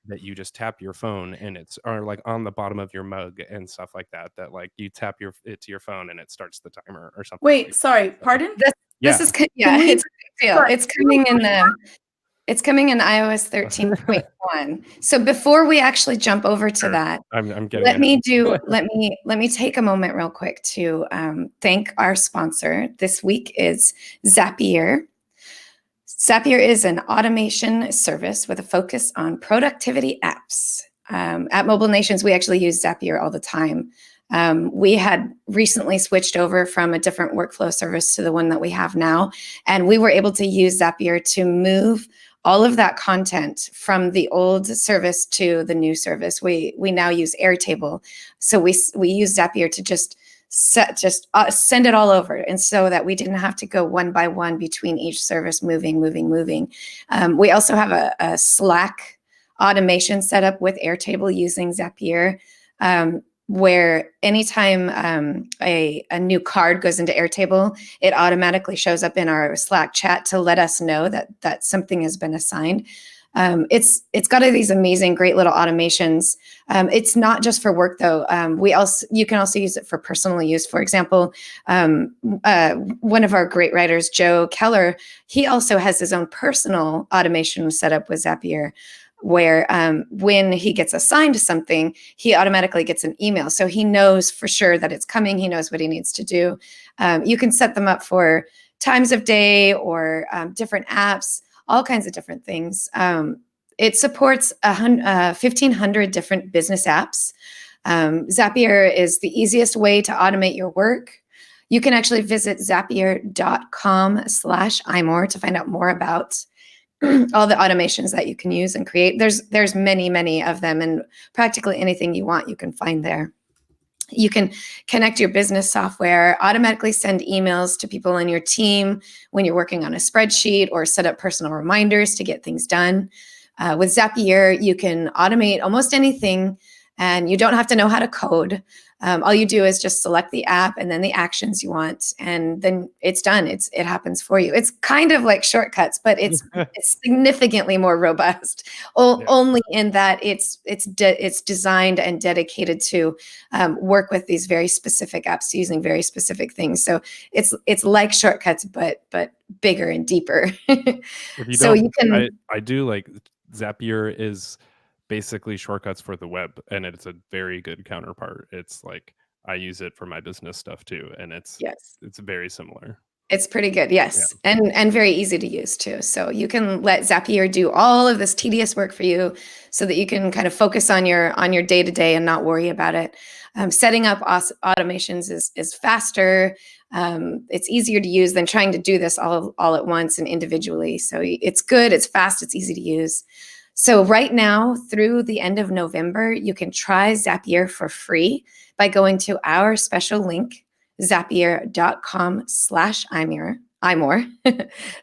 that you just tap your phone and it's or like on the bottom of your mug and stuff like that like you tap it to your phone and it starts the timer or something. Wait, like sorry, pardon? This is it's a big deal. Sorry. It's coming in iOS 13.1. So before we actually jump over to that, I'm getting let me take a moment real quick to thank our sponsor. This week is Zapier. Zapier is an automation service with a focus on productivity apps. At Mobile Nations, we actually use Zapier all the time. We had recently switched over from a different workflow service to the one that we have now, and we were able to use Zapier to move all of that content from the old service to the new service. We now use Airtable, so we use Zapier to just send it all over, and so that we didn't have to go one by one between each service, moving. We also have a Slack automation set up with Airtable using Zapier, where anytime a new card goes into Airtable, it automatically shows up in our Slack chat to let us know that something has been assigned. It's got these amazing, great little automations. It's not just for work though. You can also use it for personal use. For example, one of our great writers, Joe Keller, he also has his own personal automation set up with Zapier, where when he gets assigned something, he automatically gets an email. So he knows for sure that it's coming. He knows what he needs to do. You can set them up for times of day or different apps, all kinds of different things. It supports 1,500 different business apps. Zapier is the easiest way to automate your work. You can actually visit zapier.com/iMore to find out more about all the automations that you can use and create. There's many of them, and practically anything you want, you can find there. You can connect your business software, automatically send emails to people in your team when you're working on a spreadsheet, or set up personal reminders to get things done. With Zapier, you can automate almost anything, and you don't have to know how to code. All you do is just select the app and then the actions you want, and then it's done. It happens for you. It's kind of like shortcuts, but it's significantly more robust. Only in that it's designed and dedicated to work with these very specific apps using very specific things. So it's like shortcuts, but bigger and deeper. So you can. I do like Zapier is basically shortcuts for the web, and it's a very good counterpart. It's like I use it for my business stuff too, and it's very similar. It's pretty good, yes, and very easy to use too. So you can let Zapier do all of this tedious work for you, so that you can kind of focus on your day to day and not worry about it. Setting up automations is faster. It's easier to use than trying to do this all at once and individually. So it's good, it's fast, it's easy to use. So right now, through the end of November, you can try Zapier for free by going to our special link, zapier.com/iMore.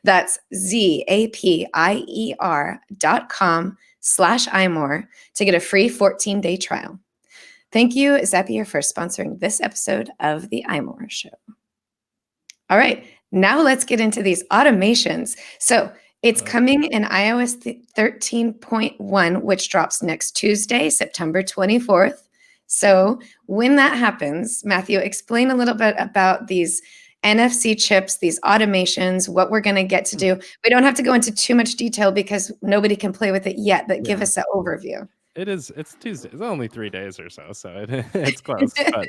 That's zapier.com/iMore to get a free 14-day trial. Thank you, Zapier, for sponsoring this episode of the iMore Show. All right, now let's get into these automations. So it's coming in iOS 13.1, which drops next Tuesday, September 24th. So when that happens, Matthew, explain a little bit about these NFC chips, these automations, what we're going to get to do. We don't have to go into too much detail because nobody can play with it yet, but give us an overview. It's Tuesday. It's only 3 days or so it's close. But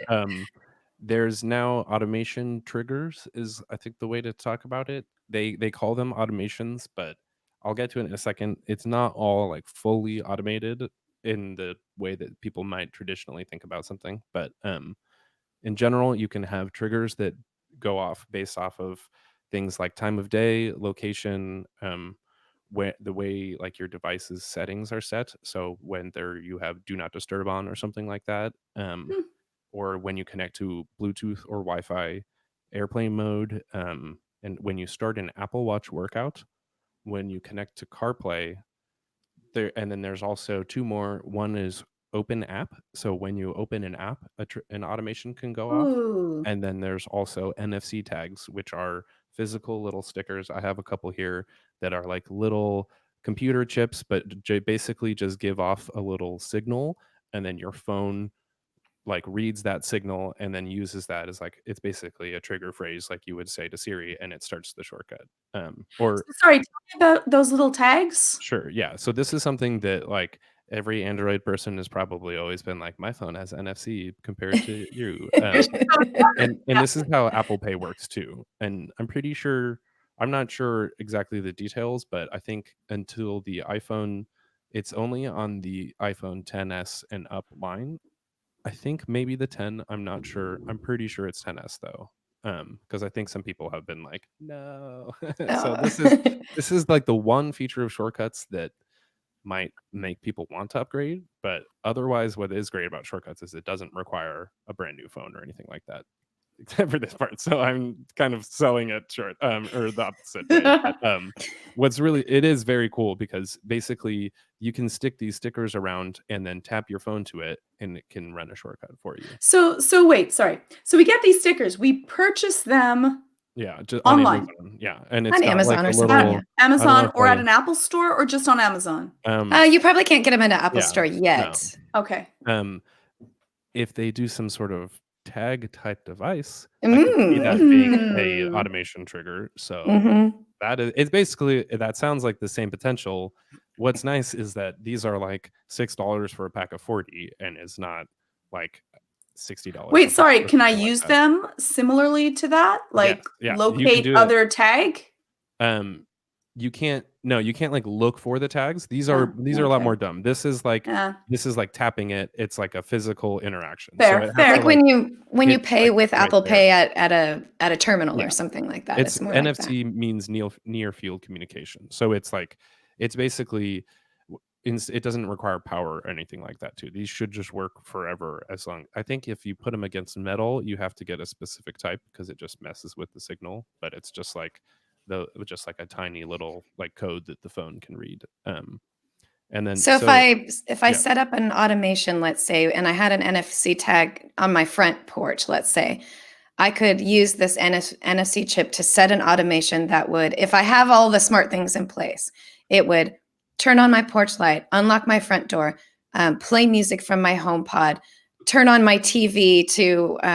there's now automation triggers is I think the way to talk about it. They call them automations, but I'll get to it in a second. It's not all like fully automated in the way that people might traditionally think about something. But in general, you can have triggers that go off based off of things like time of day, location, where the way like your device's settings are set. So when you have do not disturb on or something like that, or when you connect to Bluetooth or Wi-Fi airplane mode, and when you start an Apple Watch workout, when you connect to CarPlay, and then there's also two more. One is open app. So when you open an app, an automation can go off. And then there's also NFC tags, which are physical little stickers. I have a couple here that are like little computer chips, but basically just give off a little signal, and then your phone like reads that signal and then uses that as like it's basically a trigger phrase like you would say to Siri, and it starts the shortcut. Sorry, tell me about those little tags. Sure, yeah. So this is something that like every Android person has probably always been like, my phone has NFC compared to you. And this is how Apple Pay works too. And I'm not sure exactly the details, but I think until the iPhone, it's only on the iPhone XS and up line. I think maybe the 10, I'm not sure. I'm pretty sure it's XS though. Because I think some people have been like, no. So this is like the one feature of shortcuts that might make people want to upgrade, but otherwise what is great about shortcuts is it doesn't require a brand new phone or anything like that, except for this part. So I'm kind of selling it short, or the opposite way. But, it is very cool because basically you can stick these stickers around and then tap your phone to it and it can run a shortcut for you. So wait, sorry. So we get these stickers, we purchase them Yeah, just on Online. Amazon. Yeah, and it's On got Amazon like or a something, little. yeah. I don't know Amazon if or at I. an Apple store or just on Amazon? You probably can't get them into Apple Yeah, Store no. yet. Okay. If they do some sort of tag type device, I could see that being a Mm. automation trigger. So Mhm. it's basically, that sounds like the same potential. What's nice is that these are like $6 for a pack of 40, and it's not like $60 Wait, a pack sorry. or Can I something like use that. them similarly to that? Yes, Like yeah, you can locate do it. other tag? You can't like look for the tags. These are a lot Okay. more dumb. This is like Yeah. tapping it. It's like a physical interaction. So Fair, it has fair. to Like when you hit, pay like, with right Apple there. Pay at a terminal Yeah. or something like that. It's It's more like that. NFC means near field communication. So it's like, it's basically, it doesn't require power or anything like that too. These should just work forever. I think if you put them against metal, you have to get a specific type because it just messes with the signal. But it's just like a tiny little like code that the phone can read. And then So if I yeah. set up an automation, let's say, and I had an NFC tag on my front porch, let's say, I could use this NFC chip to set an automation that would, if I have all the smart things in place, it would turn on my porch light, unlock my front door, play music from my HomePod, turn on my TV to a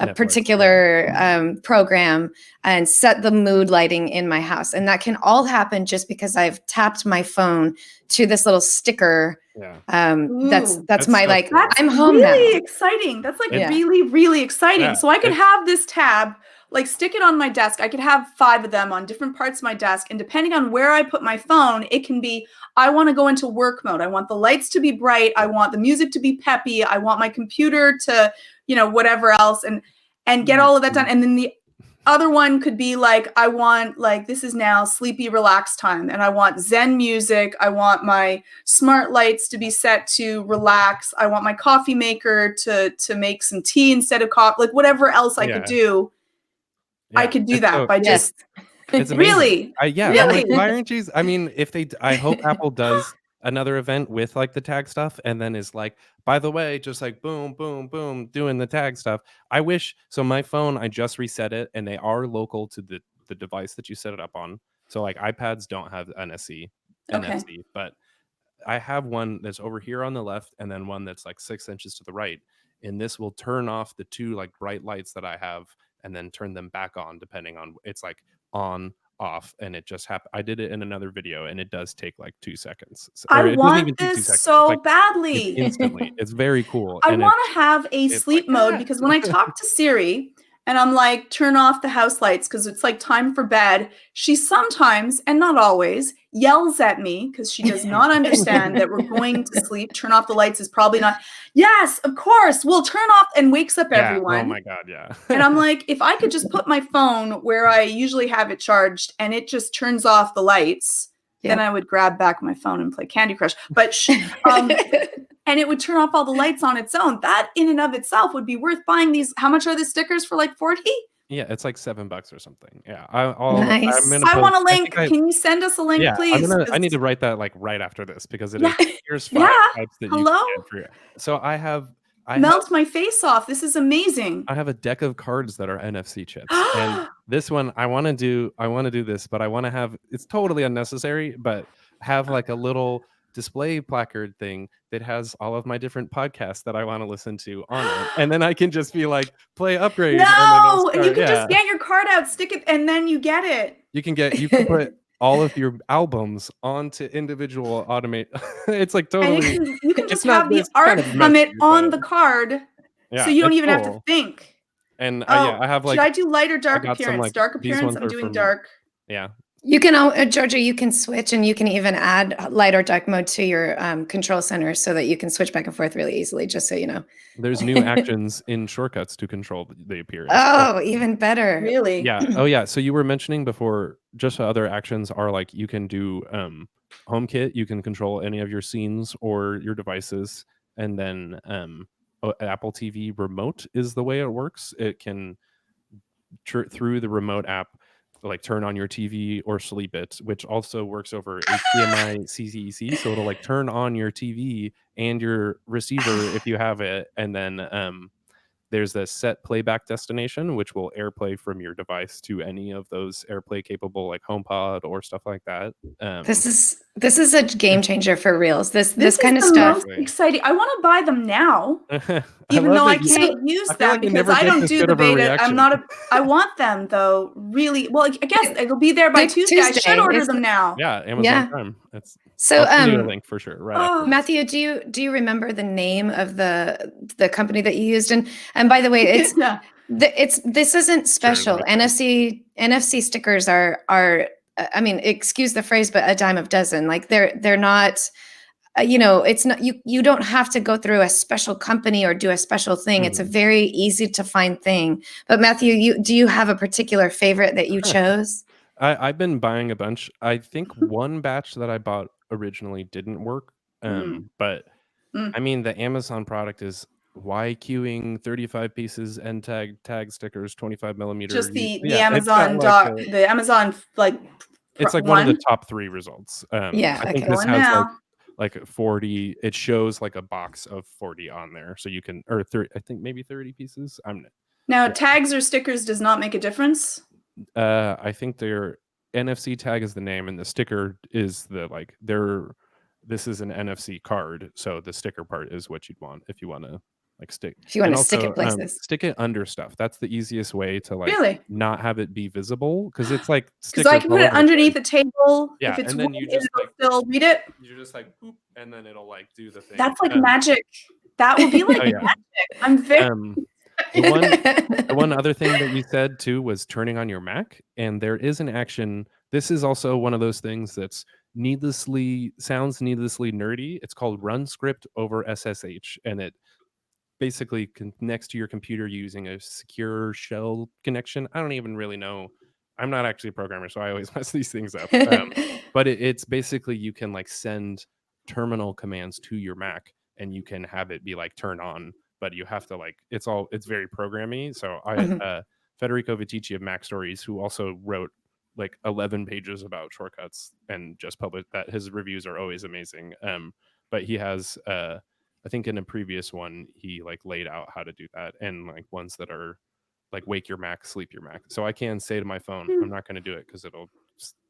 Netflix, particular program, and set the mood lighting in my house. And that can all happen just because I've tapped my phone to this little sticker. Yeah. That's That's my so like, cool. That's I'm home really now. exciting. That's like Yeah. really, really exciting. Yeah, So I could have this tab, like stick it on my desk. I could have 5 of them on different parts of my desk. And depending on where I put my phone, it can be, I want to go into work mode. I want the lights to be bright. I want the music to be peppy. I want my computer to, whatever else, and get all of that done. And then the other one could be like, I want, like, this is now sleepy, relaxed time, and I want Zen music. I want my smart lights to be set to relax. I want my coffee maker to make some tea instead of coffee, like whatever else I could do. Yeah, I could do that so by just it's amazing. really, I'm like, why aren't you? I mean, I hope Apple does another event with like the tag stuff, and then is like, by the way, just like boom, boom, boom, doing the tag stuff. I wish. So my phone, I just reset it, and they are local to the device that you set it up on. So like iPads don't have NFC, but I have one that's over here on the left, and then one that's like 6 inches to the right, and this will turn off the 2 like bright lights that I have, and then turn them back on depending on, it's like on, off, and it just happened. I did it in another video, and it does take like 2 seconds. I It doesn't even want take 2 this seconds. so It's like badly. instantly. It's very cool. I And want to have a it's sleep like, mode because when I talk to Siri and I'm like, turn off the house lights because it's like time for bed, she sometimes, and not always, yells at me because she does not understand that we're going to sleep. Turn off the lights is probably not, yes, of course, we'll turn off, and wakes up everyone. Oh my God, yeah. And I'm like, if I could just put my phone where I usually have it charged and it just turns off the lights, then I would grab back my phone and play Candy Crush. But and it would turn off all the lights on its own. That in and of itself would be worth buying these. How much are the stickers for, like 40? Yeah, it's like $7 or something. Yeah, Nice. I want a link. Can you send us a link, yeah, please? I need to write that like right after this because here's 5 types that you Hello? can get for. So I have my face off. This is amazing. I have a deck of cards that are NFC chips, and this one I want to do this, but I want to have, it's totally unnecessary, but have like a little display placard thing that has all of my different podcasts that I want to listen to on it, and then I can just be like, play upgrade. No, and you can just get your card out, stick it, and then you get it. You can put all of your albums onto individual automate. It's like totally. And you can just have the art from it on the card, so you don't even have to think. And I have like. Should I do light or dark appearance? Dark appearance. I'm doing dark. Yeah. You can, Georgia, you can switch, and you can even add light or dark mode to your control center so that you can switch back and forth really easily, just so you know. There's new actions in shortcuts to control the appearance. Oh, even better. Really? Yeah. Oh, yeah. So you were mentioning before, just other actions are like, you can do HomeKit. You can control any of your scenes or your devices. And then Apple TV remote is the way it works. It can, through the remote app, like turn on your TV or sleep it, which also works over HDMI CCEC. So it'll like turn on your TV and your receiver if you have it, and then there's a set playback destination, which will AirPlay from your device to any of those AirPlay capable like HomePod or stuff like that. This is a game changer for reels. This This kind is of the stuff. most exciting. I want to buy them now, I even love though I that you- can't use I feel them like you because never I get don't this do good the of a beta. reaction. I want them though, really. Well, I guess it'll be there by Tuesday. I should order them now. Yeah, Amazon Yeah. Prime. So, I'll send you a link for sure. Right after. Matthew, do you remember the name of the company that you used? And by the way, it's Yeah. this isn't special. Sure, let me NFC stickers are I mean, excuse the phrase, but a dime a dozen. Like they're not. It's not you don't have to go through a special company or do a special thing. It's a very easy to find thing. But Matthew, do you have a particular favorite that you chose? I've been buying a bunch. I think one batch that I bought originally didn't work. But I mean, the Amazon product is YQing 35 pieces end tag stickers, 25 millimeter. Just the it's got Amazon like the Amazon like it's like one of the top 3 results. Yeah, I think okay. this Going has now. like 40. It shows like a box of 40 on there, so you can or 30. I think maybe 30 pieces. Now, tags or stickers does not make a difference. I think their NFC tag is the name, and the sticker is the like their. This is an NFC card, so the sticker part is what you'd want if you want to like stick. If you want and to stick also, it places. stick it under stuff. That's the easiest way to like Really? not have it be visible because it's like Because I can put it underneath the table. Yeah, If it's and then wood, you just it'll like still read it. you're just like boop, and then it'll like do the thing. That's like magic. That would be like Oh, yeah. magic. I'm very The one other thing that you said too was turning on your Mac, and there is an action. This is also one of those things that's sounds needlessly nerdy. It's called Run Script over SSH, and it basically connects to your computer using a secure shell connection. I don't even really know. I'm not actually a programmer, so I always mess these things up. But it's basically you can like send terminal commands to your Mac, and you can have it be like turn on. But you have to like it's very programmy. So Federico Vitici of Mac Stories, who also wrote like 11 pages about shortcuts and just published that. His reviews are always amazing. But he has I think in a previous one he like laid out how to do that, and like ones that are like wake your Mac, sleep your Mac. So I can say to my phone, I'm not going to do it because it'll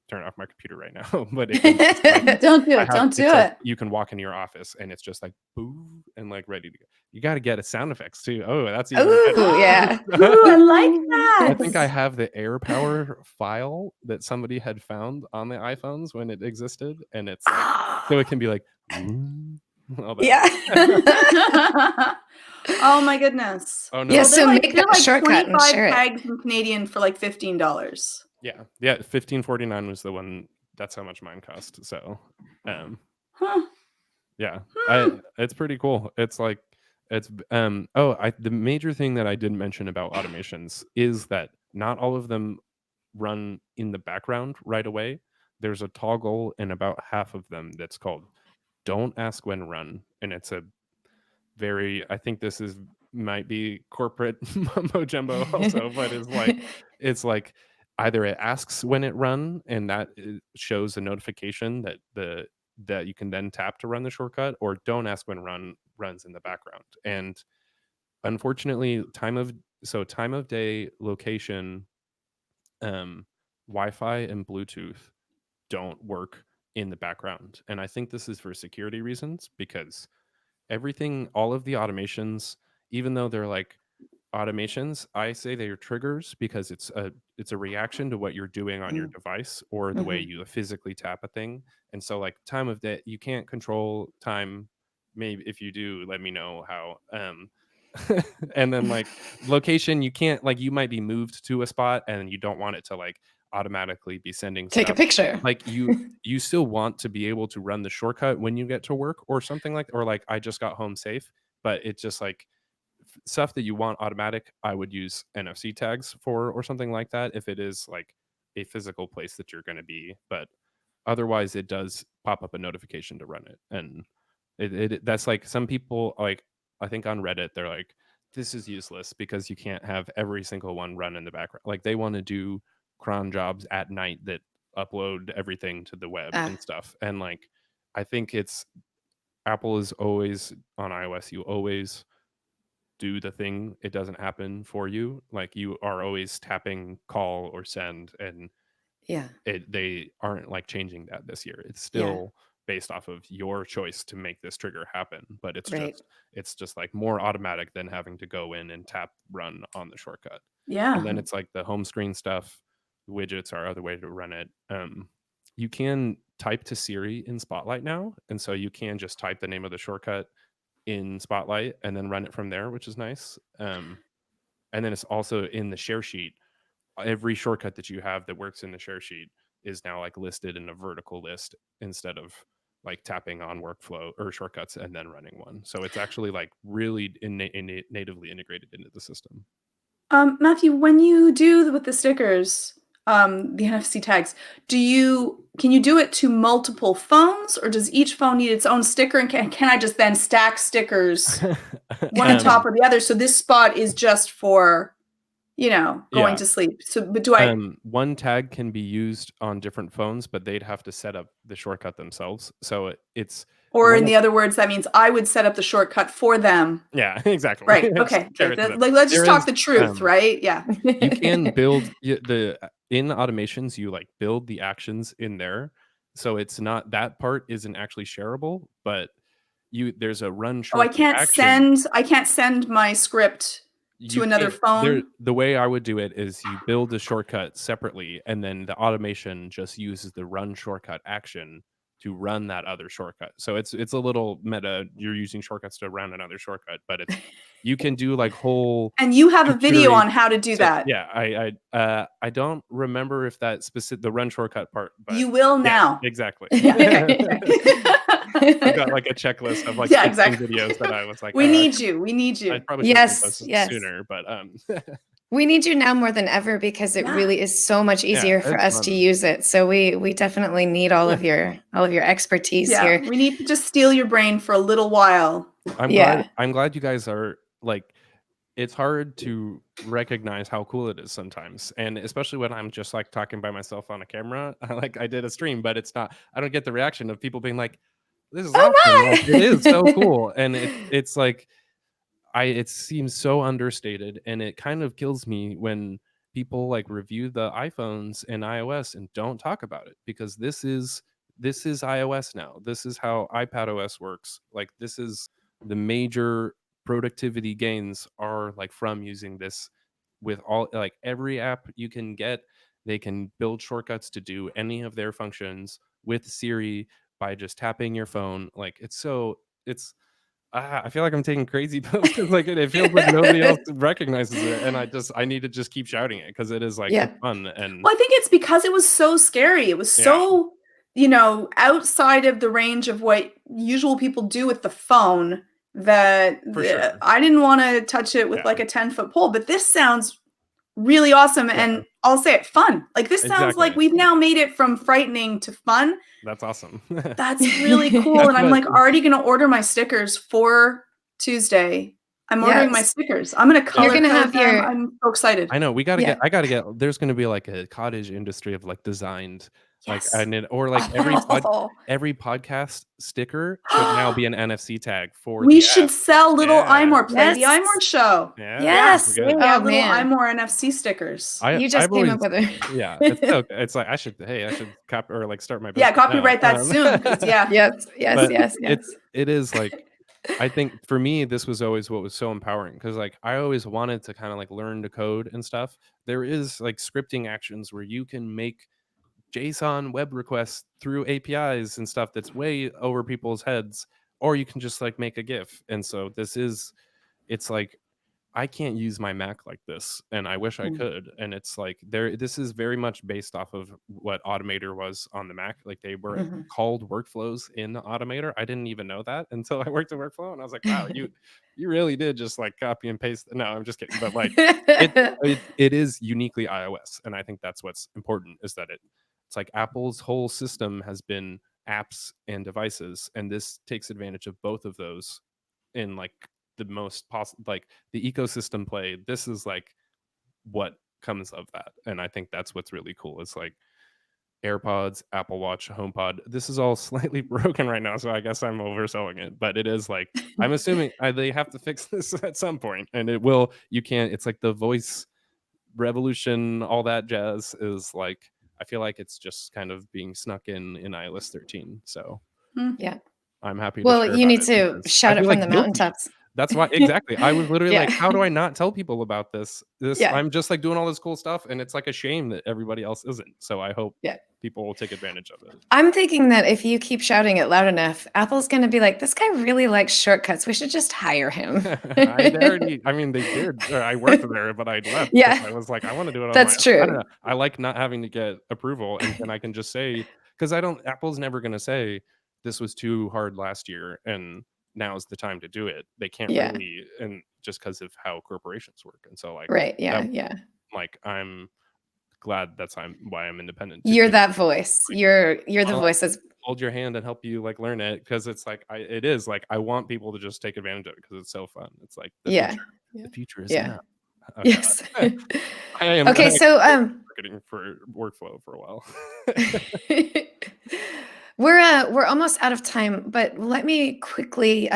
turn off my computer right now. But it can just, like, don't do it. Don't do it. Like, you can walk into your office and it's just like boo and like ready to go. You got to get a sound effects too. Oh, that's even Ooh, yeah. Ooh, I like that. I think I have the AirPower file that somebody had found on the iPhones when it existed, and it's like, so it can be like, all that. Yeah. Oh my goodness. Oh no. Yeah, Well, so like, make that like shortcut and 25 share it. tags in Canadian for like $15. Yeah, $15.49 was the one. That's how much mine cost. So, yeah, it's pretty cool. It's like the major thing that I didn't mention about automations is that not all of them run in the background right away. There's a toggle in about half of them that's called "Don't Ask When Run," and it's a I think this might be corporate mumbo jumbo also, but it's like either it asks when it run, and that shows a notification that you can then tap to run the shortcut, or don't ask when run runs in the background. And unfortunately, time of day, location, Wi-Fi and Bluetooth don't work in the background. And I think this is for security reasons, because all of the automations, even though they're like automations, I say they're triggers because it's a reaction to what you're doing on your device or the way you physically tap a thing. And so like time of day, you can't control time. Maybe if you do, let me know how. And then like location, you can't, like, you might be moved to a spot and you don't want it to like automatically be sending Take a stuff. picture. Like you still want to be able to run the shortcut when you get to work or something, like, or like I just got home safe, but it's just like stuff that you want automatic. I would use NFC tags for, or something like that, if it is like a physical place that you're going to be. But otherwise it does pop up a notification to run it. And that's like, some people, like, I think on Reddit, they're like, this is useless because you can't have every single one run in the background. Like they want to do cron jobs at night that upload everything to the web and stuff. And like, I think Apple is always on iOS. You always do the thing, it doesn't happen for you. Like you are always tapping call or send, and Yeah. they aren't like changing that this year. It's Yeah. still based off of your choice to make this trigger happen, but Right. it's just like more automatic than having to go in and tap run on the shortcut. Yeah. And then it's like the home screen stuff. Widgets are other way to run it. You can type to Siri in Spotlight now, and so you can just type the name of the shortcut in Spotlight and then run it from there, which is nice. And then it's also in the share sheet. Every shortcut that you have that works in the share sheet is now like listed in a vertical list instead of like tapping on workflow or shortcuts and then running one. So it's actually like really natively integrated into the system. Matthew, when you do with the stickers, the NFC tags, can you do it to multiple phones, or does each phone need its own sticker? And can I just then stack stickers one on top of the other? So this spot is just for, going to sleep. So, but do I? One tag can be used on different phones, but they'd have to set up the shortcut themselves. So it's Or in the other words, that means I would set up the shortcut for them. Yeah, exactly. Right. Okay. Let's just talk the truth, right? Yeah. You can build in automations. You like build the actions in there, so it's not that part isn't actually shareable, but there's a run shortcut action. I can't send my script to another phone. The way I would do it is you build the shortcut separately, and then the automation just uses the run shortcut action to run that other shortcut. So it's a little meta. You're using shortcuts to run another shortcut, but you can do like whole. And you have a video on how to do that. Yeah, I don't remember if that the run shortcut part, but you will now. Exactly. Yeah. I've got like a checklist of like 15 videos that I was like, we need you. I probably should have done this sooner, but we need you now more than ever because it really is so much easier for us to use it. So we definitely need all of your expertise here. We need to just steal your brain for a little while. I'm glad you guys are like, it's hard to recognize how cool it is sometimes, and especially when I'm just like talking by myself on a camera. Like I did a stream, but it's not. I don't get the reaction of people being like, "This is awesome! Like, it is so cool," and it's like, it seems so understated, and it kind of kills me when people like review the iPhones and iOS and don't talk about it, because this is iOS now. This is how iPadOS works. Like this is the major productivity gains are like from using this with all like every app you can get. They can build shortcuts to do any of their functions with Siri by just tapping your phone. Like I feel like I'm taking crazy pills because like it feels like nobody else recognizes it, and I need to just keep shouting it because it is like it's fun. And well, I think it's because it was so scary. It was so outside of the range of what usual people do with the phone that I didn't want to touch it with like a 10-foot pole. But this sounds really awesome, and I'll say it, fun. Like this sounds like we've now made it from frightening to fun. That's awesome. That's really cool. And I'm like already going to order my stickers for Tuesday. I'm ordering my stickers. I'm going to color code them. I'm so excited. I know I gotta get, there's going to be like a cottage industry of like designed, like, or like every podcast sticker should now be an NFC tag for we should sell little iMore play, the iMore show. Yes. We have little iMore NFC stickers. You just came up with it. Yeah. It's like, I should copy or like start my business. Yeah, copyright that soon. Yes. It is like, I think for me, this was always what was so empowering, because like I always wanted to kind of like learn to code and stuff. There is like scripting actions where you can make JSON web requests through APIs and stuff that's way over people's heads, or you can just like make a GIF. And so it's like, I can't use my Mac like this, and I wish I could. And it's like this is very much based off of what Automator was on the Mac. Like they were called workflows in Automator. I didn't even know that until I worked at Workflow, and I was like, wow, you really did just like copy and paste. No, I'm just kidding. But like it is uniquely iOS, and I think that's what's important, is that it's like Apple's whole system has been apps and devices, and this takes advantage of both of those in like the most possible, like the ecosystem play. This is like what comes of that, and I think that's what's really cool. It's like AirPods, Apple Watch, HomePod. This is all slightly broken right now, so I guess I'm overselling it. But it is like, I'm assuming they have to fix this at some point, and it will. You can't. It's like the voice revolution, all that jazz is like. I feel like it's just kind of being snuck in iOS 13. So Yeah. I'm happy to Well, share you about need it to because shout I it feel from like the guilty. mountaintops. That's why exactly. I was literally like, Yeah. how do I not tell people about this? Yeah. I'm just like doing all this cool stuff, and it's like a shame that everybody else isn't. So I hope Yeah. people will take advantage of it. I'm thinking that if you keep shouting it loud enough, Apple's going to be like, this guy really likes shortcuts. We should just hire him. They did. I worked there, but I left. Yeah. I was like, I want to do it on That's my own. true. I don't know. I like not having to get approval, and I can just say, because Apple's never going to say this was too hard last year, and now's the time to do it. They can't really, and just because of how corporations work. And so like, right. Yeah. Yeah. Like I'm glad why I'm independent. You're that voice. Like, you're the voice that's hold your hand and help you like learn it, because it's like it is like I want people to just take advantage of it because it's so fun. It's like the future is now. Okay. Yes. I am okay, so marketing for workflow for a while. we're almost out of time, but let me quickly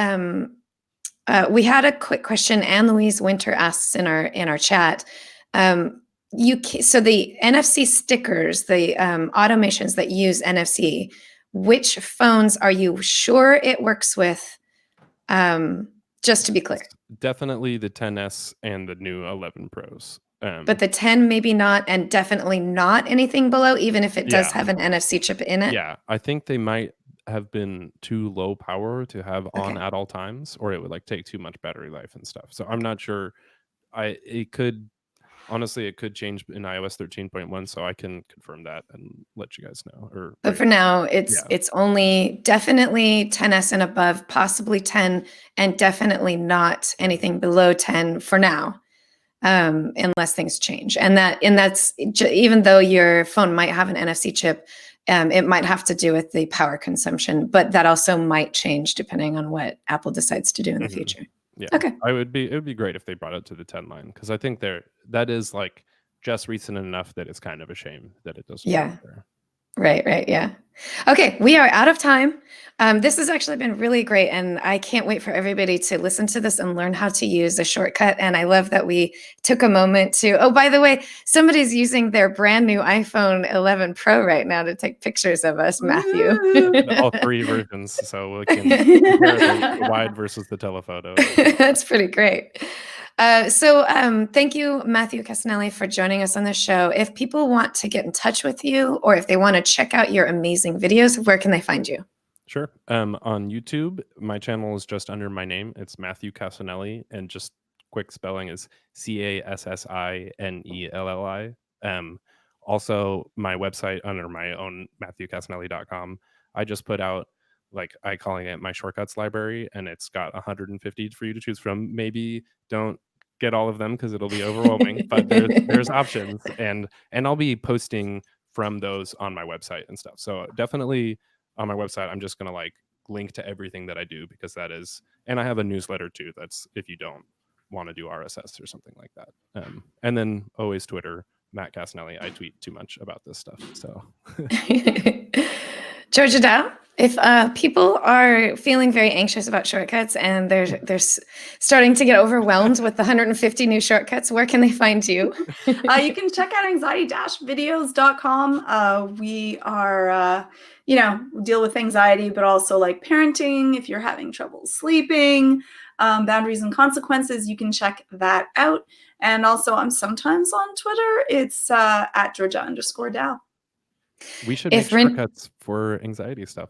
we had a quick question. Anne Louise Winter asks in our chat. So the NFC stickers, the automations that use NFC, which phones are you sure it works with? Just to be clear. Definitely the 10s and the new 11 Pros. But the 10 maybe not, and definitely not anything below, even if it does have an NFC chip in it. Yeah, I think they might have been too low power to have on at all times, or it would like take too much battery life and stuff. So I'm not sure. It could change in iOS 13.1, so I can confirm that and let you guys know. But for now, it's only definitely 10s and above, possibly 10, and definitely not anything below 10 for now, unless things change. And that's even though your phone might have an NFC chip, it might have to do with the power consumption, but that also might change depending on what Apple decides to do in the future. Yeah. Okay. It would be great if they brought it to the 10 line, because I think that is like just recent enough that it's kind of a shame that it doesn't. Yeah. Right. Yeah. Okay. We are out of time. This has actually been really great, and I can't wait for everybody to listen to this and learn how to use a shortcut. And I love that we took a moment to, oh, by the way, somebody's using their brand new iPhone 11 Pro right now to take pictures of us, Matthew. All three versions, so we can compare the wide versus the telephoto. That's pretty great. So thank you, Matthew Casanelli, for joining us on the show. If people want to get in touch with you, or if they want to check out your amazing videos, where can they find you? Sure. On YouTube, my channel is just under my name. It's Matthew Casanelli, and just quick spelling is Cassinelli. Also, my website under my own MatthewCasanelli.com. I just put out, I calling it my shortcuts library, and it's got 150 for you to choose from. Maybe don't get all of them because it'll be overwhelming, but there's options, and I'll be posting from those on my website and stuff. So definitely on my website, I'm just gonna link to everything that I do, because that is, and I have a newsletter too. That's if you don't want to do RSS or something like that. And then always Twitter, Matt Casanelli. I tweet too much about this stuff. So Georgia Dow, if people are feeling very anxious about shortcuts and they're starting to get overwhelmed with the 150 new shortcuts, where can they find you? You can check out anxiety-videos.com. We are, deal with anxiety, but also like parenting. If you're having trouble sleeping, boundaries and consequences, you can check that out. And also, I'm sometimes on Twitter. It's at Georgia_Dow. We should make shortcuts for anxiety stuff.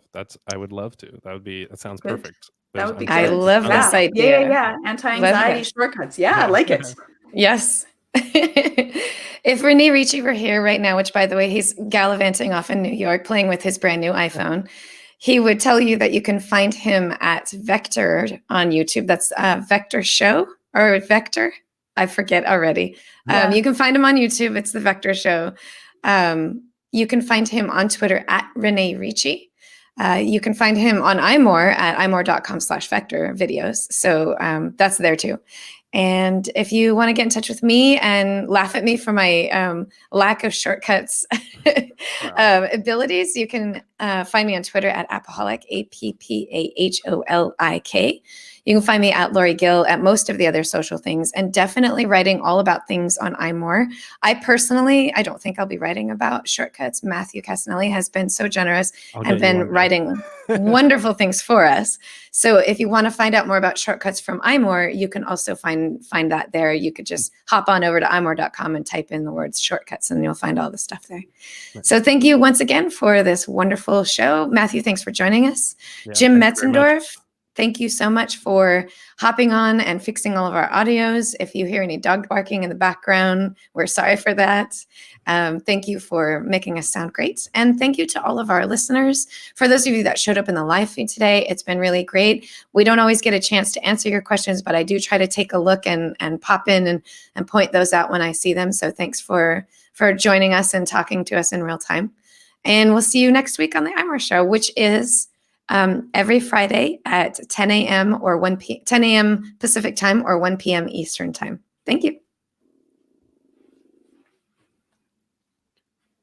I would love to. That sounds perfect. That would be good. I love this idea. Yeah. Anti-anxiety shortcuts. Yeah, I like it. Yes. If Renee Ricci were here right now, which by the way, he's gallivanting off in New York playing with his brand new iPhone, he would tell you that you can find him at Vector on YouTube. That's Vector Show or Vector. I forget already. Yeah. You can find him on YouTube. It's the Vector Show. You can find him on Twitter at Renee Ricci. You can find him on iMore at imore.com/vector videos. So that's there too. And if you want to get in touch with me and laugh at me for my lack of shortcuts abilities, you can find me on Twitter at Appoholik, APPAHOLIK. You can find me at Lori Gill at most of the other social things, and definitely writing all about things on iMore. I don't think I'll be writing about shortcuts. Matthew Casanelli has been so generous and been writing wonderful things for us. So if you want to find out more about shortcuts from iMore, you can also find that there. You could just hop on over to imore.com and type in the words shortcuts, and you'll find all the stuff there. So thank you once again for this wonderful show. Matthew, thanks for joining us. Yeah, Jim Metzendorf, thank you so much for hopping on and fixing all of our audios. If you hear any dog barking in the background, we're sorry for that. Thank you for making us sound great. And thank you to all of our listeners. For those of you that showed up in the live feed today, it's been really great. We don't always get a chance to answer your questions, but I do try to take a look and pop in and point those out when I see them. So thanks for joining us and talking to us in real time. And we'll see you next week on the iMore Show, which is every Friday at 10 a.m. or 10 a.m. Pacific time or 1 p.m. Eastern time. Thank you.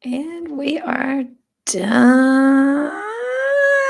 And we are done.